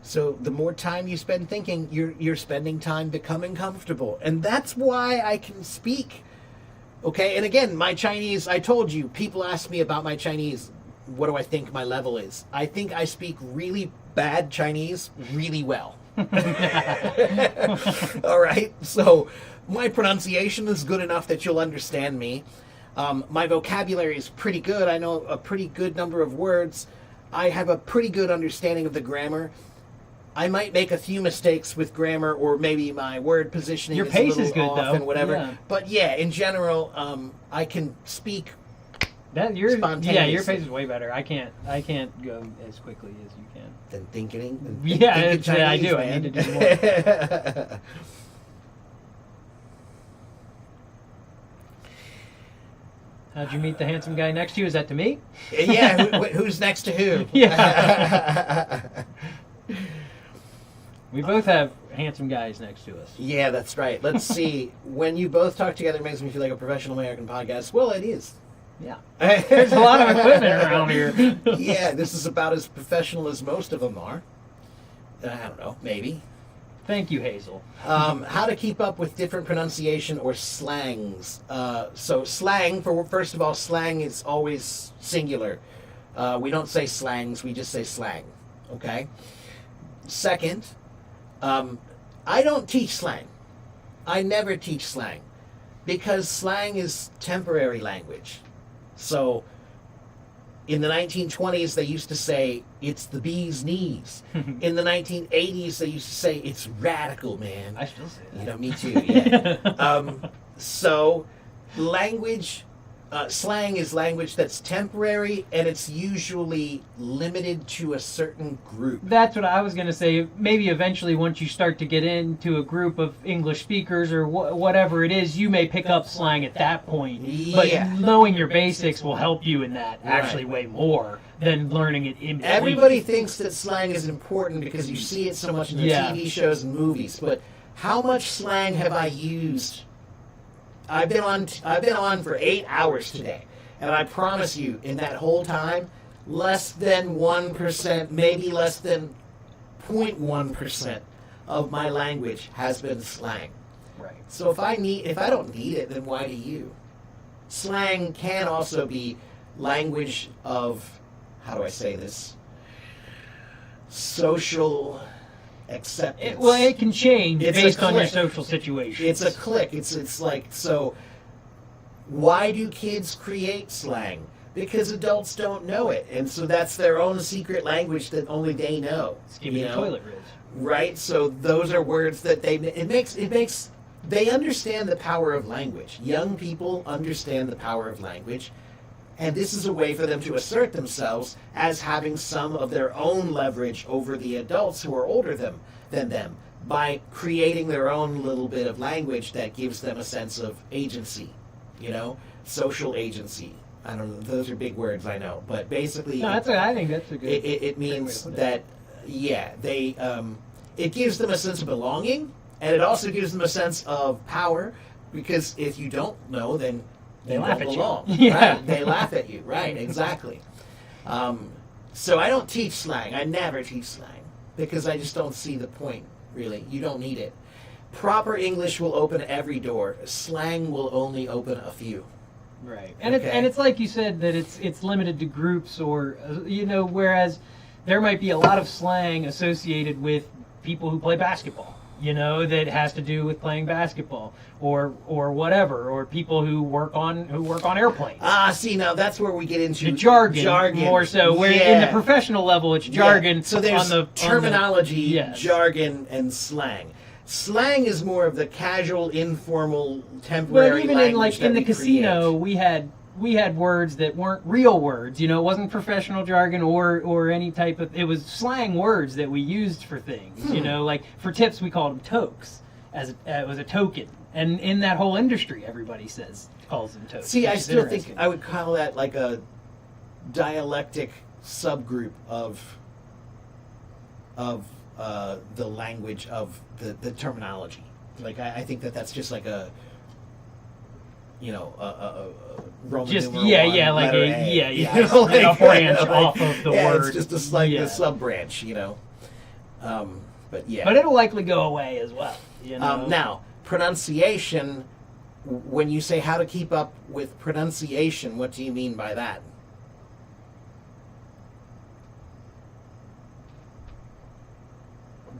So the more time you spend thinking, you're spending time becoming comfortable. And that's why I can speak. Okay? And again, my Chinese, I told you, people ask me about my Chinese, what do I think my level is? I think I speak really bad Chinese really well. All right? So my pronunciation is good enough that you'll understand me. My vocabulary is pretty good. I know a pretty good number of words. I have a pretty good understanding of the grammar. I might make a few mistakes with grammar, or maybe my word positioning Your is pace a little is good, off though. and whatever. Yeah. But yeah, in general, I can speak Your spontaneously. pace is way better. I can't go as quickly as you can. than thinking. Yeah, thinking it's- I Chinese, do. I man. need to do more. How'd you meet the handsome guy next to you? Is that to me? Yeah, who's next to who? Yeah. We both have handsome guys next to us. Yeah, that's right. Let's see. When you both talk together, it makes me feel like a professional American podcast. Well, it is. Yeah. There's a lot of equipment around here. Yeah, this is about as professional as most of them are. I don't know, maybe. Thank you, Hazel. How to keep up with different pronunciation or slangs. So slang, first of all, slang is always singular. We don't say slangs, we just say slang. Okay? Second, I don't teach slang. I never teach slang. Because slang is temporary language. So, in the 1920s, they used to say, it's the bee's knees. In the 1980s, they used to say, it's radical, man. I still say that. You know, me too, yeah. So, language, slang is language that's temporary, and it's usually limited to a certain group. That's what I was going to say. Maybe eventually, once you start to get into a group of English speakers or whatever it is, you may pick up slang at that point. But Yeah. knowing your basics will help you in that actually Right. way more than learning it in between. Everybody thinks that slang is important because you see it so much in the Yeah. TV shows and movies, but how much slang have I used? I've been on for 8 hours today, and I promise you, in that whole time, less than 1%, maybe less than 0.1% of my language has been slang. Right. So if I don't need it, then why do you? Slang can also be language of, how do I say this? Social acceptance. It can change It's a based on your clique. social situation. It's a clique. It's like, so why do kids create slang? Because adults don't know it, and so that's their own secret language that only they know. Give me you the know? toilet riz. Right? So those are words that it makes they understand the power of language. Young people understand the power of language, and this is a way for them to assert themselves as having some of their own leverage over the adults who are older than them by creating their own little bit of language that gives them a sense of agency, social agency. I don't know, those are big words, I know, but basically No, I think that's a good. it means that, yeah, it gives them a sense of belonging, and it also gives them a sense of power, because if you don't know, then They you laugh don't at you. belong. Yeah. Right? They laugh at you. Right? Exactly. So I don't teach slang. I never teach slang because I just don't see the point. Really, you don't need it. Proper English will open every door. Slang will only open a few. Right, and Okay. it's like you said that it's limited to groups, or whereas there might be a lot of slang associated with people who play basketball, that has to do with playing basketball, or whatever, or people who work on airplanes. See, now that's where we get into The jargon more so, where in the Yeah. professional level it's jargon. Yeah. So there's on the terminology, yes. jargon, and slang. Slang is more of the casual, informal, But temporary even language in that the we casino, create. we had words that weren't real words. It wasn't professional jargon or any type of. It was slang words that we used for things. Like for tips, we called them tokes, as it was a token. And in that whole industry, everybody calls them tokens. See, I which is still interesting. think I would call that like a dialectic subgroup of of the language of the terminology. Like I think that's just like a Roman Just numeral yeah, one, yeah, like letter a A. yeah, You just know, like a branch off of the yeah, word. it's just like Yeah. the sub branch, But yeah. But it'll likely go away as well. You know? Now, pronunciation. When you say how to keep up with pronunciation, what do you mean by that?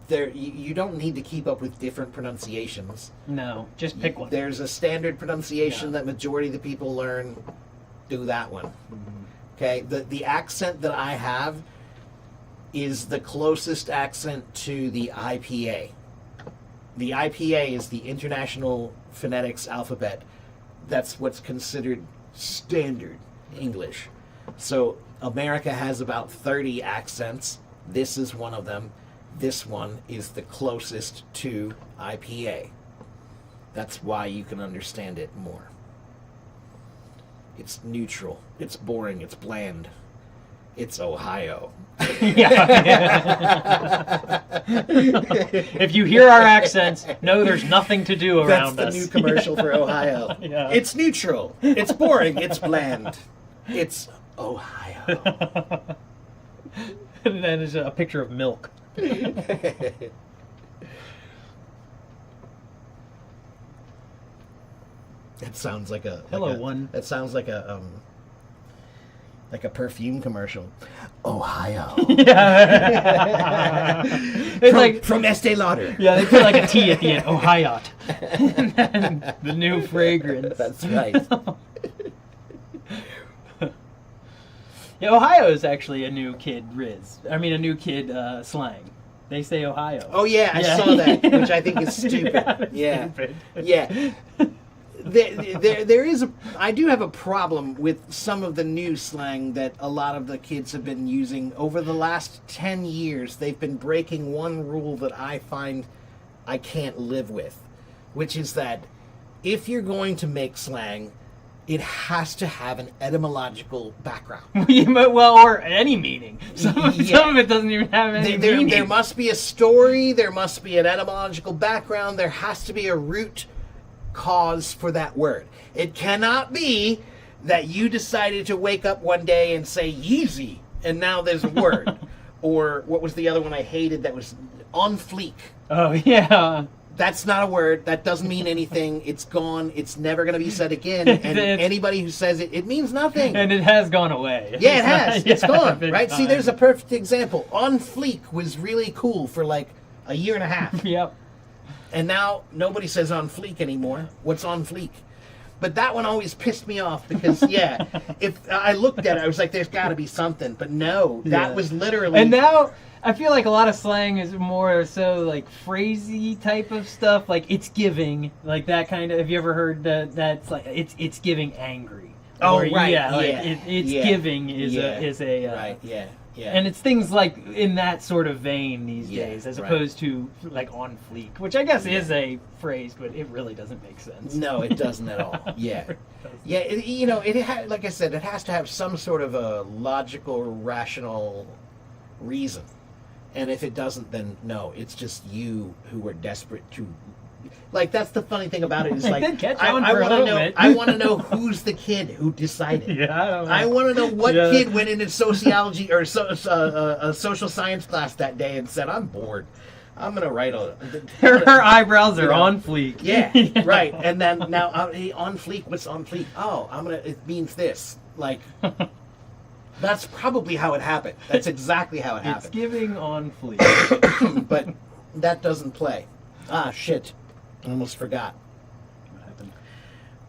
You don't need to keep up with different pronunciations. No, just pick one. There's a standard pronunciation Yeah. that majority of the people learn. Do that one. Okay. The accent that I have is the closest accent to the IPA. The IPA is the International Phonetics Alphabet. That's what's considered standard English. So America has about 30 accents. This is one of them. This one is the closest to IPA. That's why you can understand it more. It's neutral. It's boring. It's bland. It's Ohio. Yeah. If you hear our accents, know there's nothing to do around That's us. the new commercial for Ohio. Yeah. It's neutral. It's boring. It's bland. It's Ohio. And then there's a picture of milk. It sounds like a Hello, like a- one. That sounds like a perfume commercial. Ohio. Yeah. It's like from Estee Lauder. yeah, they put like a T at the end. Ohio. And then the new fragrance. That's right. Yeah, Ohio is actually a new kid a new kid slang. They say Ohio. Oh yeah, I Yeah. saw that, which I think is stupid. Yeah, Yeah, stupid. yeah. There is I do have a problem with some of the new slang that a lot of the kids have been using over the last 10 years. They've been breaking one rule that I find I can't live with, which is that if you're going to make slang, it has to have an etymological background. Well, or any meaning. Some of it doesn't even have any meaning. There must be a story, there must be an etymological background, there has to be a root cause for that word. It cannot be that you decided to wake up one day and say Yeezy, and now there's a word. Or what was the other one I hated that was on fleek? Oh, yeah. That's not a word. That doesn't mean anything. It's gone. It's never going to be said again. And anybody who says it, it means nothing. And it has gone away. Yeah, it has. It's gone, big right? See, time. there's a perfect example. On fleek was really cool for like a year and a half. Yep. And now nobody says on fleek anymore. What's on fleek? But that one always pissed me off because, yeah, if I looked at it, I was like, there's got to be something. But no, that Yeah. was literally... And now I feel like a lot of slang is more so like phrasey type of stuff. Like it's giving, like that kind of. Have you ever heard that? That's like it's giving angry. Oh, Or, right, Yeah, like yeah, it's yeah, giving is yeah, a right, yeah, yeah. And it's things like in that sort of vein these Yeah, days, as right. opposed to like on fleek, which I guess is a phrase, but it really doesn't make sense. No, it doesn't at all. Yeah. Yeah, like I said, it has to have some sort of a logical, rational reason. And if it doesn't, then no, it's just you who were desperate to... Like, that's the funny thing about it is, like, did catch I on for a want to little know. bit. I want to know who's the kid who decided. Yeah, I don't know. I want to know what Yeah. kid went into sociology or a social science class that day and said, "I'm bored. I'm gonna write a." Her eyebrows are You know. on fleek. Yeah, right. And then now on fleek. What's on fleek? Oh, it means this. Like, that's probably how it happened. That's exactly how it It's happened. giving on fleek. But that doesn't play. Ah, shit. I almost forgot. What happened?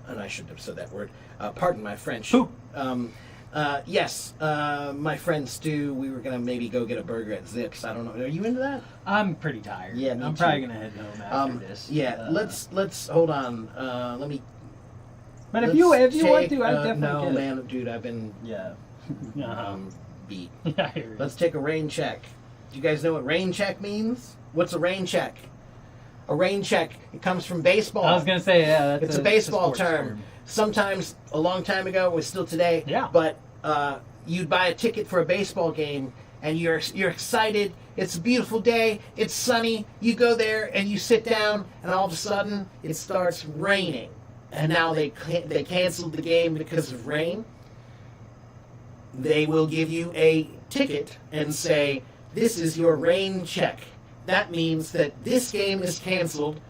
And I shouldn't have said that word. Pardon my French. Who? Yes, my friend Stu, we were going to maybe go get a burger at Zips. I don't know. Are you into that? I'm pretty tired. Yeah, me I'm too. probably gonna head home after this. Yeah, let's hold on. Let me. But if you want take, to, I definitely no, can. man, dude, I've been Yeah. beat. Yeah, I hear you. Let's take a rain check. Do you guys know what rain check means? What's a rain check? A rain check. It comes from baseball. I was gonna say, yeah, that's It's a baseball sports term. Sometimes a long time ago, it was still today. Yeah. But you'd buy a ticket for a baseball game, and you're excited. It's a beautiful day. It's sunny. You go there and you sit down, and all of a sudden it starts raining, and now they canceled the game because of rain. They will give you a ticket and say, "This is your rain check." That means that this game is canceled.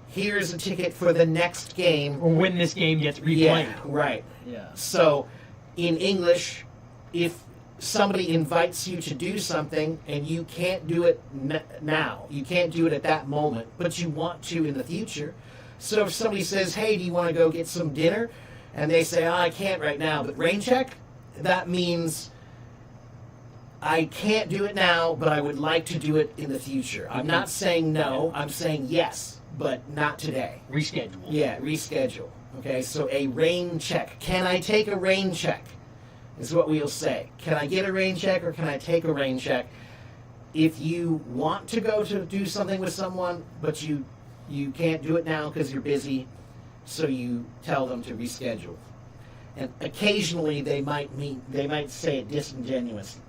Here's a ticket for the next game. Or when this game gets replayed. Yeah, right. Yeah. So, in English, if somebody invites you to do something and you can't do it now, you can't do it at that moment, but you want to in the future. So if somebody says, "Hey, do you want to go get some dinner?" and they say, "Oh, I can't right now, but rain check," that means I can't do it now, but I would like to do it in the future. I'm not saying no, I'm saying yes, but not today. Reschedule. Yeah, reschedule. Okay, so a rain check. Can I take a rain check? Is what we'll say. Can I get a rain check or can I take a rain check? If you want to go to do something with someone, but you can't do it now because you're busy, so you tell them to reschedule. And occasionally they might say it disingenuously.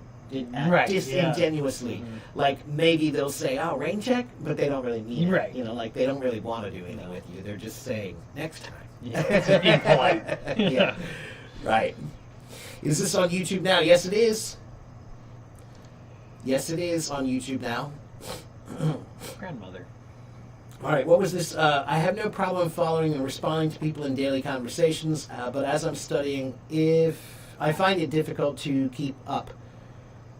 Right, Disingenuously. yeah. Like maybe they'll say, "Oh, rain check," but they don't really mean it. Right. You know, like they don't really want to do anything with you. They're just saying, "Next time." Yeah, it's being polite. Yeah. Right. Is this on YouTube now? Yes, it is. Yes, it is on YouTube now. Grandmother. All right, what was this? I have no problem following and responding to people in daily conversations, but as I'm studying, if I find it difficult to keep up.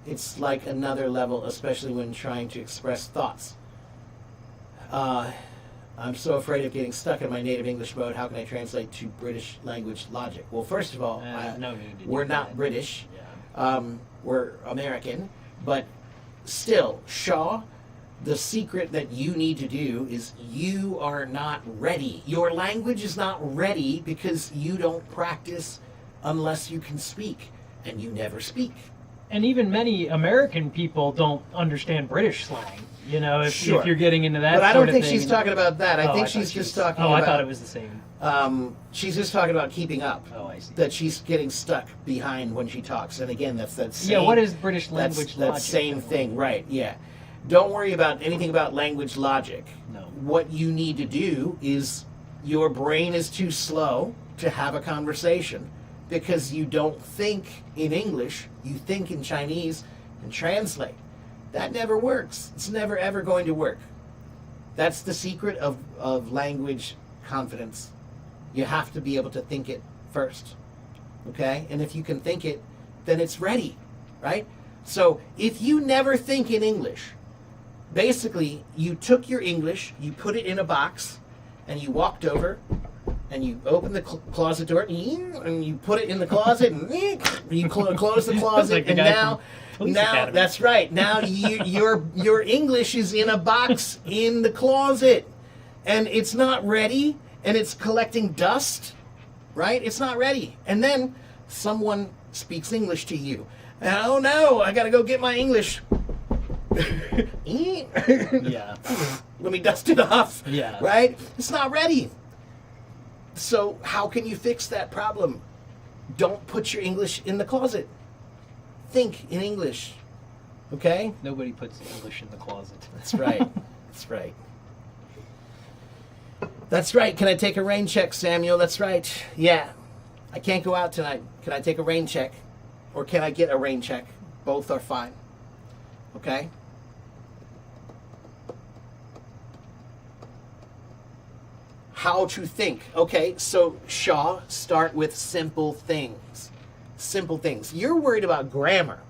It's like another level, especially when trying to express thoughts. I'm so afraid of getting stuck in my native English mode. How can I translate to British language logic? Well, first of all, No need to do we're that. not British. Yeah. We're American. But still, Shaw, the secret that you need to do is you are not ready. Your language is not ready because you don't practice unless you can speak. And you never speak. And even many American people don't understand British slang. You know, if Sure. you're getting into that But I sort don't of think thing. she's talking about that. I Oh, think thought she's she just was- talking Oh, about... I thought it was the same. She's just talking about keeping up. Oh, I see. That she's getting stuck behind when she talks. And again, that's that same... Yeah, what is British that's language that logic? same thing, right, yeah. Don't worry about anything about language logic. No. What you need to do is your brain is too slow to have a conversation because you don't think in English, you think in Chinese and translate. That never works. It's never ever going to work. That's the secret of language confidence. You have to be able to think it first. Okay? And if you can think it, then it's ready, right? So if you never think in English, basically you took your English, you put it in a box, and you walked over, and you open the closet door, and you put it in the closet, and you close the closet, Like the and guy now, from Police Academy. that's right. Now your English is in a box in the closet, and it's not ready, and it's collecting dust, right? It's not ready, and then someone speaks English to you. And, oh no, I got to go get my English. Yeah. Let me dust it off. Yeah. Right? It's not ready. So how can you fix that problem? Don't put your English in the closet. Think in English. Okay? Nobody puts English in the closet. That's right. That's right. That's right. Can I take a rain check, Samuel? That's right. Yeah. I can't go out tonight. Can I take a rain check? Or can I get a rain check? Both are fine. Okay? How to think. Okay, so Shaw, start with simple things. Simple things. You're worried about grammar.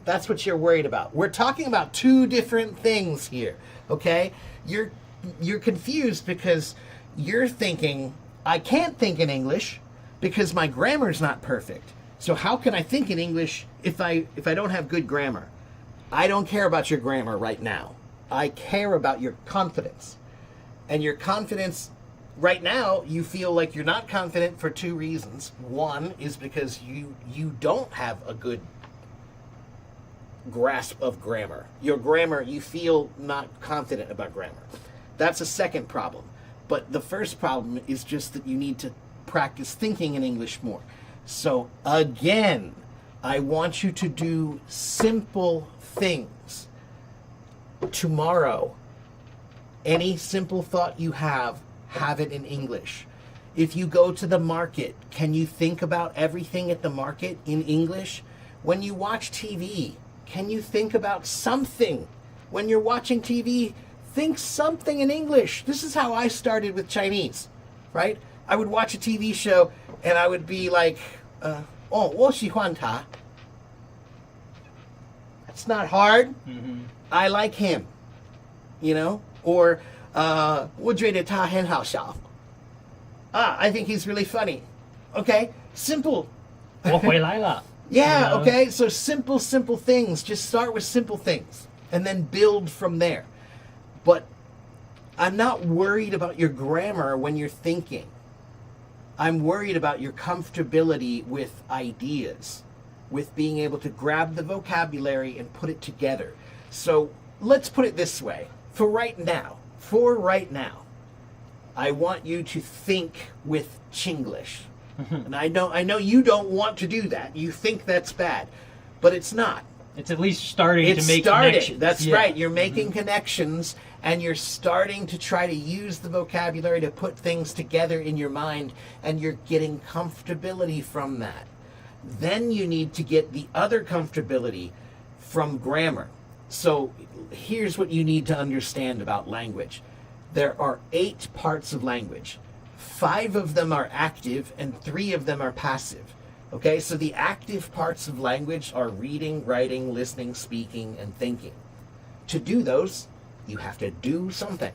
That's what you're worried about. We're talking about two different things here. Okay? You're confused because you're thinking, I can't think in English because my grammar's not perfect. So how can I think in English if I don't have good grammar? I don't care about your grammar right now. I care about your confidence. And your confidence right now, you feel like you're not confident for two reasons. One is because you don't have a good grasp of grammar. Your grammar, you feel not confident about grammar. That's a second problem. But the first problem is just that you need to practice thinking in English more. So again, I want you to do simple things. Tomorrow, any simple thought you have it in English. If you go to the market, can you think about everything at the market in English? When you watch TV, can you think about something? When you're watching TV, think something in English. This is how I started with Chinese, right? I would watch a TV show and I would be like, 我喜欢他. It's not hard. I like him, you know? Or, 我觉得他很好笑. I think he's really funny. Okay, simple. 我回来了. Yeah, You know? okay, so simple things. Just start with simple things and then build from there. But I'm not worried about your grammar when you're thinking. I'm worried about your comfortability with ideas, with being able to grab the vocabulary and put it together. So let's put it this way. For right now, I want you to think with Chinglish. And I know you don't want to do that. You think that's bad, but it's not. It's at least starting It's to make starting. connections. That's Yeah. right. You're making connections and you're starting to try to use the vocabulary to put things together in your mind, and you're getting comfortability from that. Then you need to get the other comfortability from grammar. So here's what you need to understand about language. There are 8 parts of language. 5 of them are active and 3 of them are passive. Okay, so the active parts of language are reading, writing, listening, speaking, and thinking. To do those, you have to do something.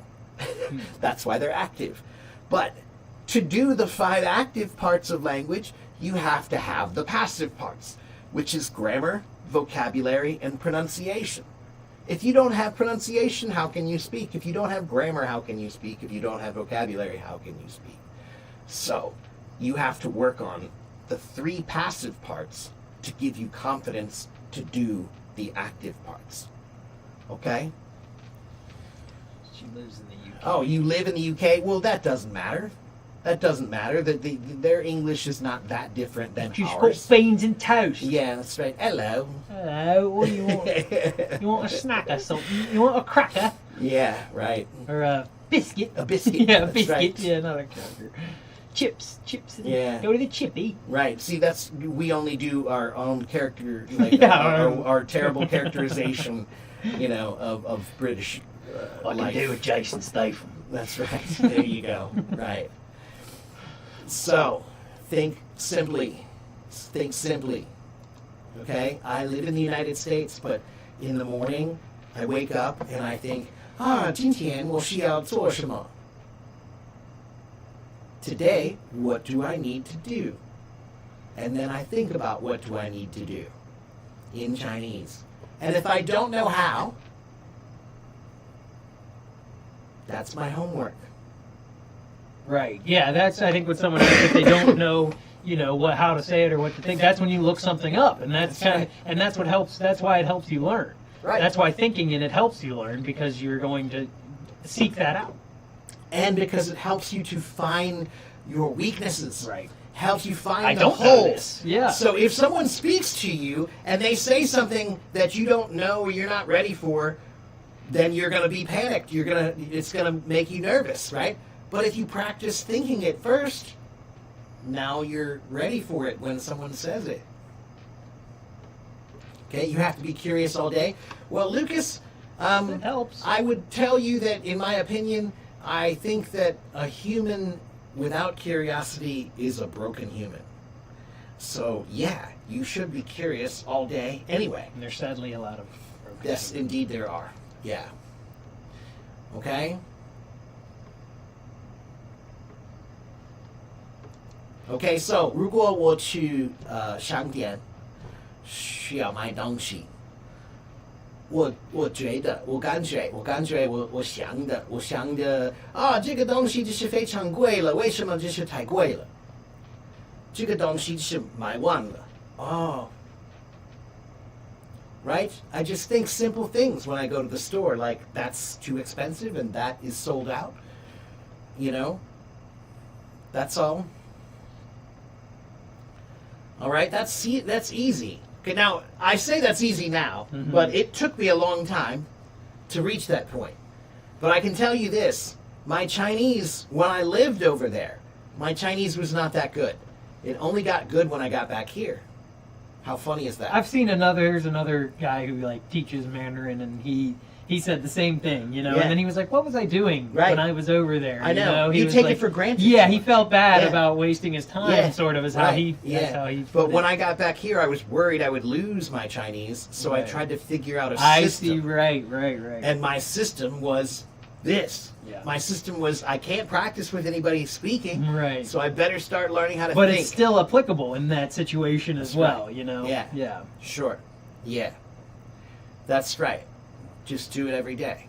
That's why they're active. But to do the 5 active parts of language, you have to have the passive parts, which is grammar, vocabulary, and pronunciation. If you don't have pronunciation, how can you speak? If you don't have grammar, how can you speak? If you don't have vocabulary, how can you speak? So you have to work on the 3 passive parts to give you confidence to do the active parts. Okay? She lives in the UK. Oh, you live in the UK? Well, that doesn't matter. That doesn't matter. Their English is not that different than She's got ours. beans and toast. Yeah, that's right. Hello. Hello, what do you want? You want a snack or something? You want a cracker? Yeah, right. Or a biscuit? A biscuit. Yeah, a that's biscuit. right. Yeah, not a cracker. Chips. Yeah. Go to the chippy. Right. See, we only do our own character, like Yeah, our terrible characterization, of British I can life. do with Jason Statham. That's right. There you go. Right. So, think simply. Think simply. Okay? I live in the United States, but in the morning, I wake up and I think, 今天我需要做什么? Today, what do I need to do? And then I think about what do I need to do in Chinese. And if I don't know how, that's my homework. Right. Yeah, that's I think what someone says if they don't know, how to say it or what to think. That's when you look something up, and that's kind of and that's what helps. That's why it helps you learn. Right. That's why thinking in it helps you learn because you're going to seek that out. And because it helps you to find your weaknesses. Right. Helps you find I the don't know holes. this. Yeah. So if someone speaks to you and they say something that you don't know or you're not ready for, then you're going to be panicked. It's going to make you nervous, right? But if you practice thinking it first, now you're ready for it when someone says it. Okay, you have to be curious all day. Well, Lucas, It helps. I would tell you that, in my opinion, I think that a human without curiosity is a broken human. So, yeah, you should be curious all day anyway. And there's sadly a lot of. Yes, indeed there are. Yeah. Okay? Okay, so 如果我去商店需要买东西，我感觉我想的这个东西就是非常贵了，为什么就是太贵了？这个东西是买完了。Right? I just think simple things when I go to the store, like that's too expensive and that is sold out. That's all. All right, that's easy. Okay, now, I say that's easy now, but it took me a long time to reach that point. But I can tell you this, my Chinese, when I lived over there, my Chinese was not that good. It only got good when I got back here. How funny is that? I've seen there's another guy who like teaches Mandarin, and he said the same thing, you know, Yeah. and then he was like, what was I doing Right. when I was over there? I know. He You was take like, it for granted. Yeah, he felt bad Yeah. about wasting his time, Yeah. sort of, is Right. how he, Yeah. that's how he But put when it. I got back here, I was worried I would lose my Chinese, so I Right. tried to figure out a I system. see, right. And my system was this. Yeah. My system was, I can't practice with anybody speaking, Right. so I better start learning how to But think. it's still applicable in that situation as That's well, right. you know? Yeah. Yeah. Sure. Yeah. That's right. Just do it every day.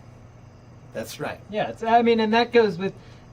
That's right. Yeah, I mean, and that goes with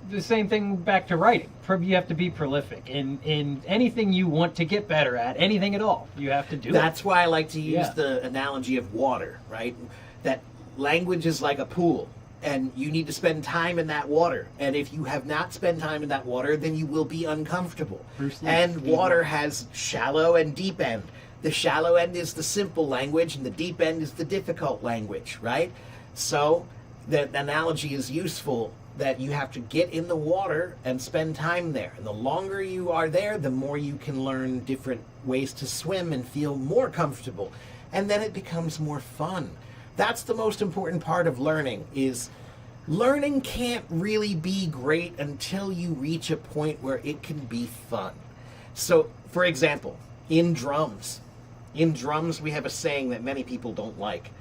the same thing back to writing. You have to be prolific in anything you want to get better at, anything at all. You have to do That's why I like to use Yeah. the analogy of water, right? That language is like a pool, and you need to spend time in that water. And if you have not spent time in that water, then you will be uncomfortable. Bruce Lee. And water has shallow and deep end. The shallow end is the simple language, and the deep end is the difficult language, right? So the analogy is useful that you have to get in the water and spend time there. And the longer you are there, the more you can learn different ways to swim and feel more comfortable. And then it becomes more fun. That's the most important part of learning, is learning can't really be great until you reach a point where it can be fun. So, for example, in drums we have a saying that many people don't like.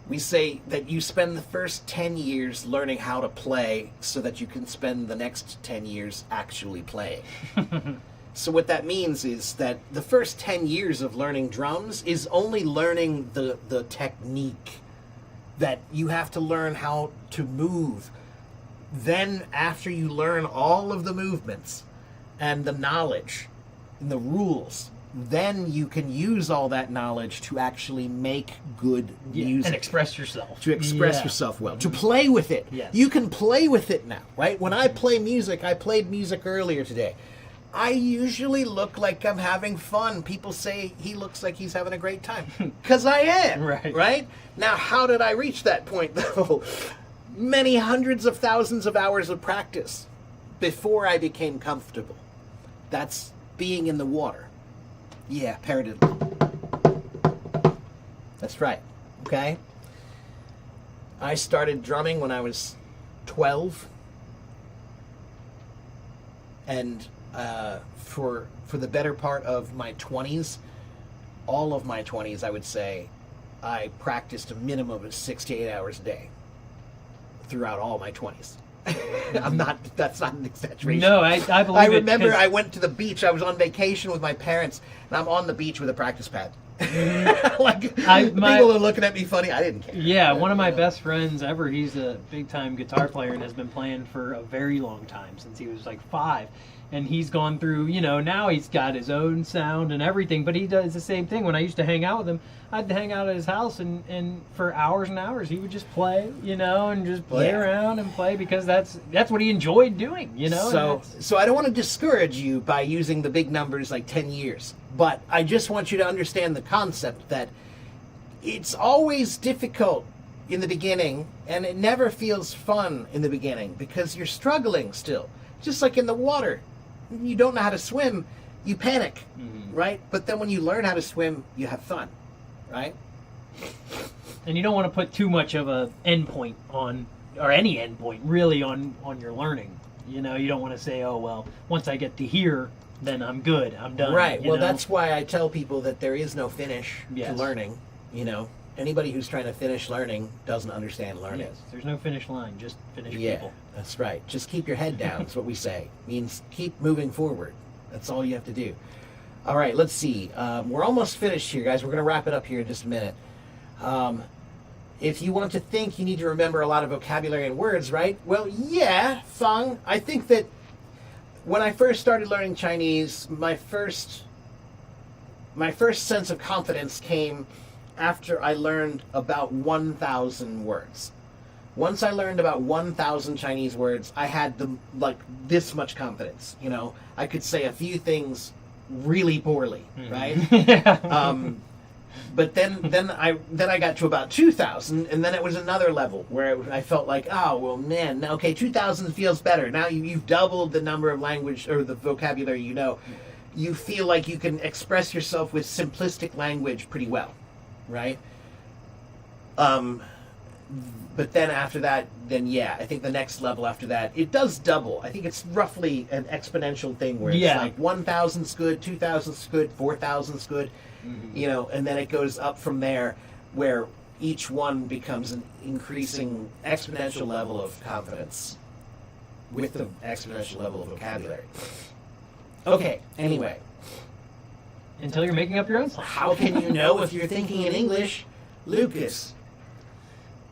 We say that you spend the first 10 years learning how to play so that you can spend the next 10 years actually playing. So what that means is that the first 10 years of learning drums is only learning the technique, that you have to learn how to move. Then after you learn all of the movements and the knowledge and the rules, then you can use all that knowledge to actually make good music. and express yourself. To express Yeah. yourself well, to play with it. Yes. You can play with it now, right? When I play music, I played music earlier today. I usually look like I'm having fun. People say he looks like he's having a great time. Because I am. Right? Now, how did I reach that point, though? Many hundreds of thousands of hours of practice before I became comfortable. That's being in the water. Yeah, paradiddle. That's right. Okay? I started drumming when I was 12. And for the better part of my 20s, all of my 20s, I would say, I practiced a minimum of 6 to 8 hours a day throughout all my 20s. That's not an exaggeration. No, I believe I it, remember 'cause- I went to the beach. I was on vacation with my parents, and I'm on the beach with a practice pad. People are looking at me funny. I didn't care. Yeah, one of my best friends ever, he's a big time guitar player and has been playing for a very long time, since he was like 5. And he's gone through, now he's got his own sound and everything, but he does the same thing. When I used to hang out with him, I'd hang out at his house, and for hours and hours he would just play, and just play around and play, because that's what he enjoyed doing, So I don't want to discourage you by using the big numbers like 10 years, but I just want you to understand the concept that it's always difficult in the beginning, and it never feels fun in the beginning because you're struggling still. Just like in the water. You don't know how to swim, you panic, right? But then when you learn how to swim, you have fun, right? And you don't want to put too much of a endpoint on, or any endpoint really, on your learning. You don't want to say, oh, well, once I get to here, then I'm good, I'm done. Right. Well, that's why I tell people that there is no finish to Yes. learning. Anybody who's trying to finish learning doesn't understand learning. Yes, there's no finish line, just finish Yeah, people. that's right. Just keep your head down. That's what we say. Means keep moving forward. That's all you have to do. All right, let's see. We're almost finished here, guys. We're going to wrap it up here in just a minute. If you want to think, you need to remember a lot of vocabulary and words, right? Well, yeah, Fang. I think that when I first started learning Chinese, my first sense of confidence came after I learned about 1,000 words. Once I learned about 1,000 Chinese words, I had this much confidence. I could say a few things really poorly, right? Yeah. But then I got to about 2,000, and then it was another level where I felt like, oh well, man, okay, 2,000 feels better. Now you've doubled the number of language or the vocabulary you know. You feel like you can express yourself with simplistic language pretty well, right? But then after that, then yeah, I think the next level after that, it does double. I think it's roughly an exponential thing where it's Yeah. like 1,000's good, 2,000's good, 4,000's good, you know, and then it goes up from there where each one becomes an increasing exponential level of confidence with the exponential level of vocabulary. Okay, anyway, Until you're making up your own song. how can you know if you're thinking in English, Lucas?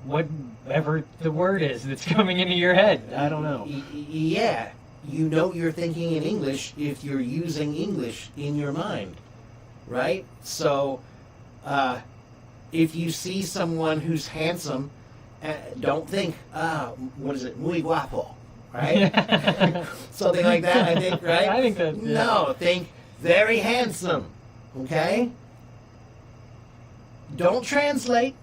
Whatever the word is that's coming into your head. I don't know. Yeah, you know you're thinking in English if you're using English in your mind, right? So, if you see someone who's handsome, don't think, what is it, muy guapo, right? Something like that, I think, right? I think that. Yeah. No, think very handsome, okay? Don't translate.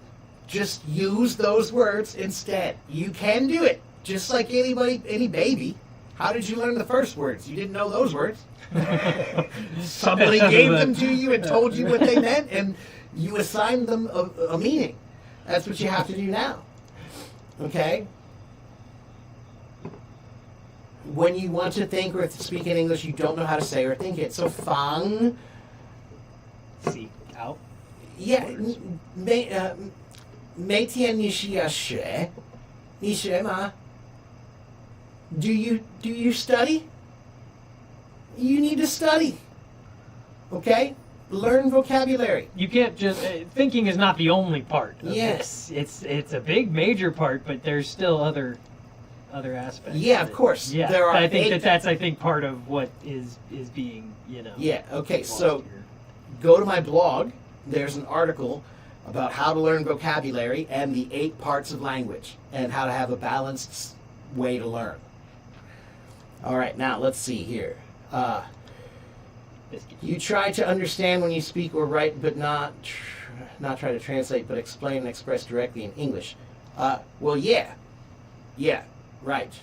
Just use those words instead. You can do it. Just like any baby. How did you learn the first words? You didn't know those words. Somebody gave them to you and told you what they meant, and you assigned them a meaning. That's what you have to do now. Okay? When you want to think or speak in English, you don't know how to say or think it. So fang, Seek out. yeah, 每天你是要学，你学吗？ Do you study? You need to study. Okay? Learn vocabulary. You can't just thinking is not the only part. Of Yes. this. It's a big major part, but there's still other aspects. Yeah, of course. Yeah, There are I think eight- that's part of what is being Yeah, okay, lost so here. go to my blog. There's an article about how to learn vocabulary and the 8 parts of language and how to have a balanced way to learn. All right, now let's see here. You try to understand when you speak or write, but not try to translate, but explain and express directly in English. Well, yeah, right.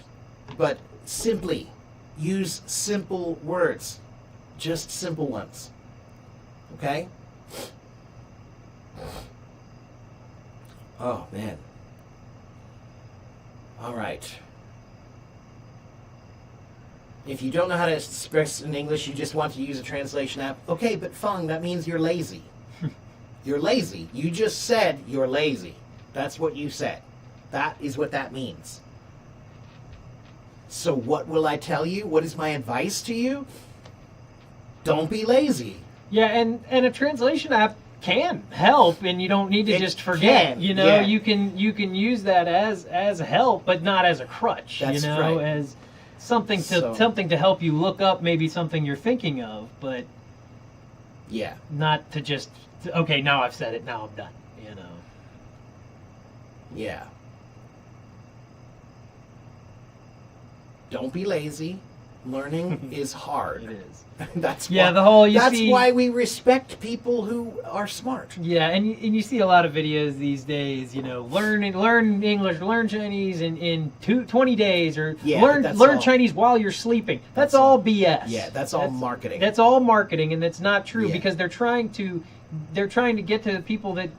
But simply use simple words, just simple ones. Okay? Oh man. All right. If you don't know how to express in English, you just want to use a translation app. Okay, but Feng, that means you're lazy. You're lazy. You just said you're lazy. That's what you said. That is what that means. So what will I tell you? What is my advice to you? Don't be lazy. Yeah, and a translation app can help, and you don't need to It just forget. can, You know, yeah. you can use that as help, but not as a crutch. That's you know, right. as something So- to help you look up maybe something you're thinking of, but Yeah. not to just okay. Now I've said it. Now I'm done. You know. Yeah. Don't be lazy. Learning is hard. It is. That's Yeah, why, the whole you that's see. why we respect people who are smart. Yeah, and you see a lot of videos these days, you know, learn English, learn Chinese in 20 days, or Yeah, learn but that's learn all- Chinese while you're sleeping. That's That's all all- BS. Yeah, that's all marketing. That's all marketing, and that's not true Yeah. because they're trying to get to the people that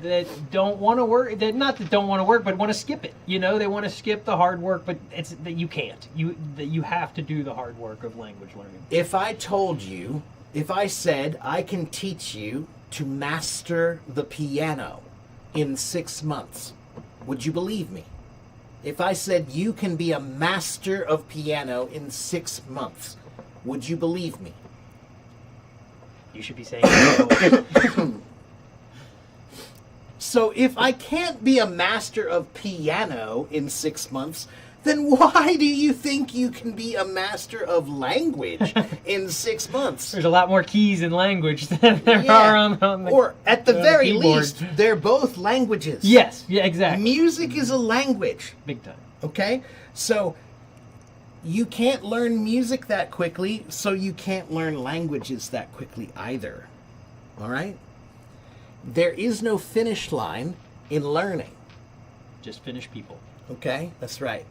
don't want to work, that don't want to work, but want to skip it. You know, they want to skip the hard work, but it's that you can't. You have to do the hard work of language learning. If I told you, if I said I can teach you to master the piano in 6 months, would you believe me? If I said you can be a master of piano in 6 months, would you believe me? You should be saying no. So if I can't be a master of piano in 6 months, then why do you think you can be a master of language in 6 months? There's a lot more keys in language than there Yeah. are on the Or at the on the very keyboard. least, they're both languages. Yes, yeah, exactly. Music is a language, Big time. okay? So you can't learn music that quickly, so you can't learn languages that quickly either. All right? There is no finish line in learning. Just finish people. Okay? That's right.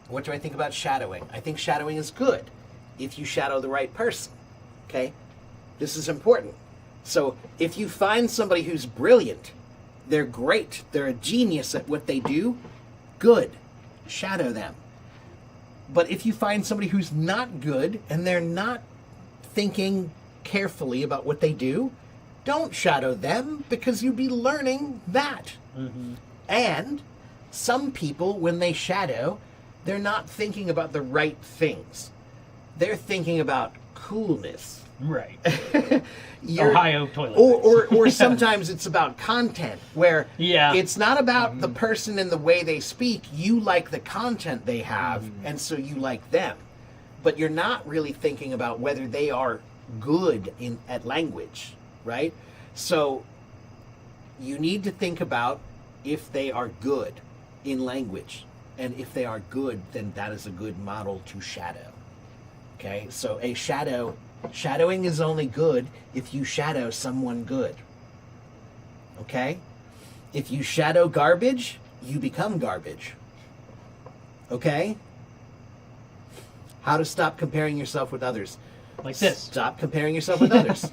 What do I think about shadowing? I think shadowing is good if you shadow the right person. Okay? This is important. So if you find somebody who's brilliant, they're great, they're a genius at what they do, good. Shadow them. But if you find somebody who's not good and they're not thinking carefully about what they do, don't shadow them, because you'll be learning that. Mm-hmm. And some people, when they shadow, they're not thinking about the right things. They're thinking about coolness. Right. You're- Ohio toilet. or sometimes it's about content, where Yeah. it's not about the person and the way they speak. You like the content they have, and so you like them. But you're not really thinking about whether they are good at language, right? So you need to think about if they are good in language. And if they are good, then that is a good model to shadow. Okay? So shadowing is only good if you shadow someone good. Okay? If you shadow garbage, you become garbage. Okay? How to stop comparing yourself with others. Like this. Stop comparing yourself with others.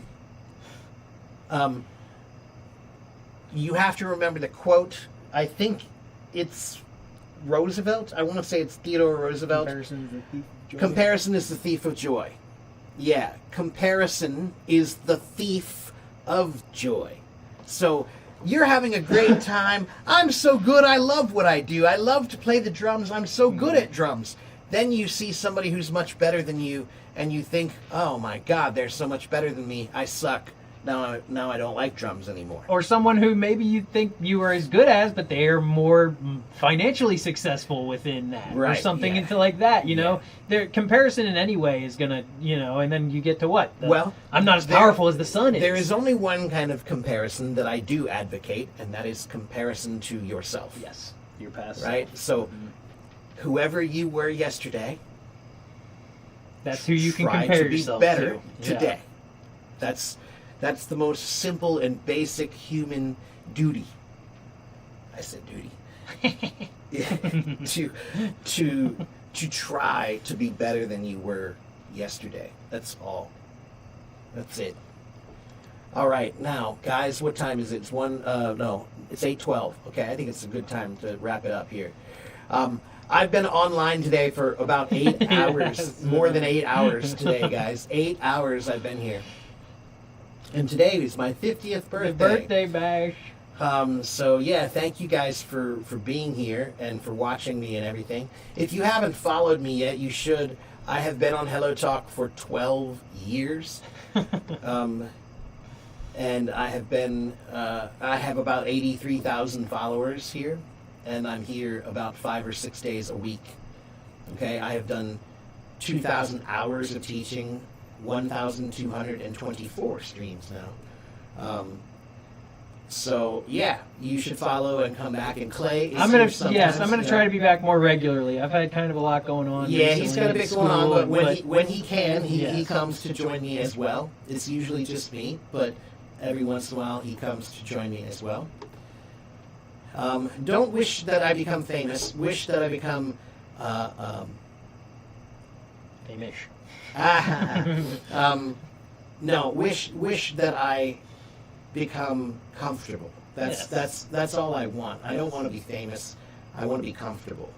You have to remember the quote. I think it's Roosevelt. I want to say it's Theodore Roosevelt. Comparison is the thief of joy. Yeah, comparison is the thief of joy. So you're having a great time. I'm so good. I love what I do. I love to play the drums. I'm so good at drums. Then you see somebody who's much better than you, and you think, oh my God, they're so much better than me. I suck. Now I don't like drums anymore. Or someone who maybe you think you are as good as, but they are more financially successful within that, or Right, something yeah. into like that. You know, their comparison in any way is gonna, and then you get to what? Well, I'm not as powerful as the sun is. There is only one kind of comparison that I do advocate, and that is comparison to yourself. Yes, your past. Right? So, whoever you were yesterday, That's who you can try compare to be yourself better to. today. That's the most simple and basic human duty. I said duty. to try to be better than you were yesterday. That's all. That's it. All right, now, guys, what time is it? It's it's 8:12. Okay, I think it's a good time to wrap it up here. I've been online today for about 8 hours, Yes. more than 8 hours today, guys. 8 hours I've been here. And today is my 50th birthday. The birthday bash. So yeah, thank you guys for being here and for watching me and everything. If you haven't followed me yet, you should. I have been on Hello Talk for 12 years. And I have about 83,000 followers here, and I'm here about 5 or 6 days a week. Okay, I have done 2,000 hours of teaching, 1,224 streams now. So yeah, you should follow and come back. And Clay is I'm here gonna sometimes, I'm gonna try to be back more regularly. I've had kind of a lot going on. Yeah, he's got a recently bit at going on, school, but when he can, he Yes. comes to join me as well. It's usually just me, but every once in a while he comes to join me as well. Don't wish that I become famous. Wish that I become Famish. no, wish that I become comfortable. That's all I want. I don't want to be famous. I want to be comfortable,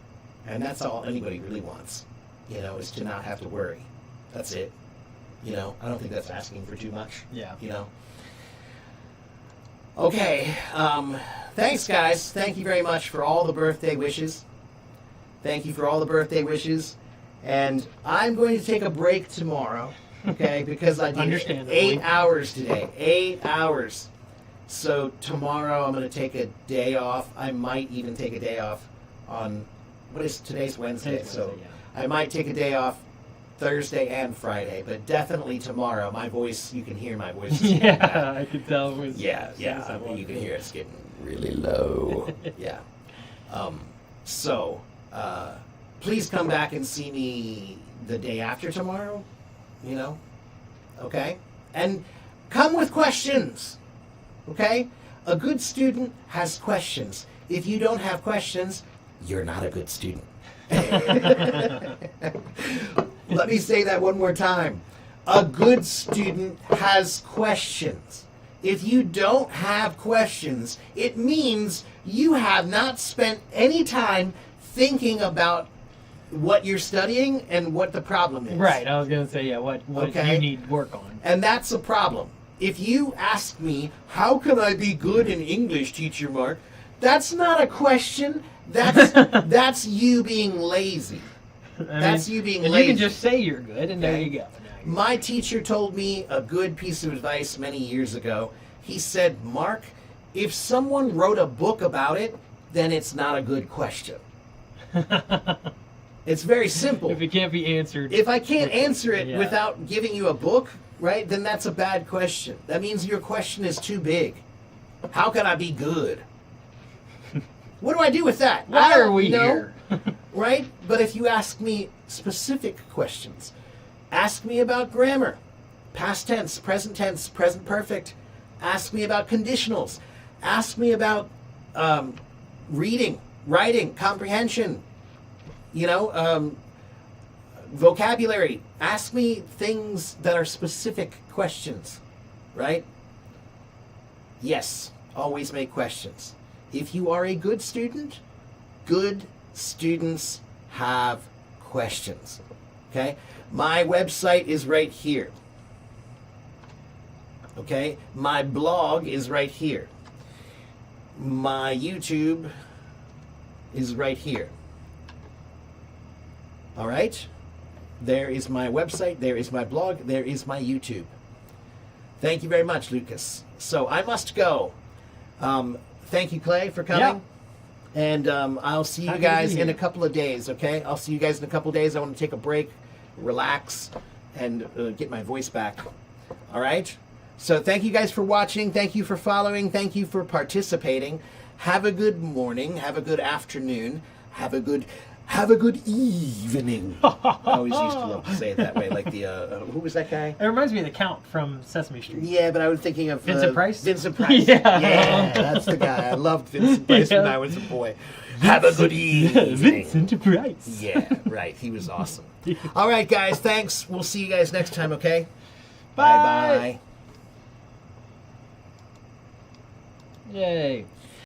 and that's all anybody really wants. Is to not have to worry. That's it. I don't think that's asking for too much. Yeah. Okay. Thanks, guys. Thank you very much for all the birthday wishes. Thank you for all the birthday wishes. And I'm going to take a break tomorrow, okay? Because I did Understandably. 8 hours today. 8 hours. So tomorrow I'm going to take a day off. I might even take a day off on, today's Wednesday. Today's So Wednesday, I might take a day off Thursday and Friday, but definitely tomorrow. My voice, you can hear my voice. is getting bad. Yeah, I could tell. It was Yeah. I mean, you can hear it's getting really low. Yeah. So, please come back and see me the day after tomorrow, you know? Okay? And come with questions. Okay? A good student has questions. If you don't have questions, you're not a good student. Let me say that one more time. A good student has questions. If you don't have questions, it means you have not spent any time thinking about what you're studying and what the problem is. Right. I was gonna say, yeah. What Okay. you need work on. And that's a problem. If you ask me, how can I be good in English, Teacher Mark? That's not a question. That's you being lazy. That's you being and lazy. you can just say you're good, and there Okay. you go. Now you're- My teacher told me a good piece of advice many years ago. He said, Mark, if someone wrote a book about it, then it's not a good question. It's very simple. if it can't be answered, If I can't answer it Yeah. without giving you a book, right, then that's a bad question. That means your question is too big. How can I be good? What do I do with that? I why don't are we know, here? right? But if you ask me specific questions, ask me about grammar, past tense, present perfect. Ask me about conditionals. Ask me about reading, writing, comprehension, vocabulary. Ask me things that are specific questions, right? Yes, always make questions. If you are a good students have questions. Okay? My website is right here. Okay? My blog is right here. My YouTube is right here. All right? There is my website, there is my blog, there is my YouTube. Thank you very much, Lucas. So I must go. Thank you, Clay, for coming. Yeah. And I'll see you Happy to be guys in here. a couple of days, okay? I'll see you guys in a couple of days. I want to take a break, relax, and get my voice back. All right? So thank you guys for watching. Thank you for following. Thank you for participating. Have a good morning. Have a good afternoon. Have a good evening. I always used to love to say it that way. Like the, who was that guy? It reminds me of the Count from Sesame Street. Yeah, but I was thinking of Vincent Price? Vincent Price. Yeah. Yeah, that's the guy. I loved Vincent Price when Yeah. I was a boy. Have a good evening. Vincent Price. Yeah, right. He was awesome. All right, guys. Thanks. We'll see you guys next time, okay? Bye. Bye-bye. Yay.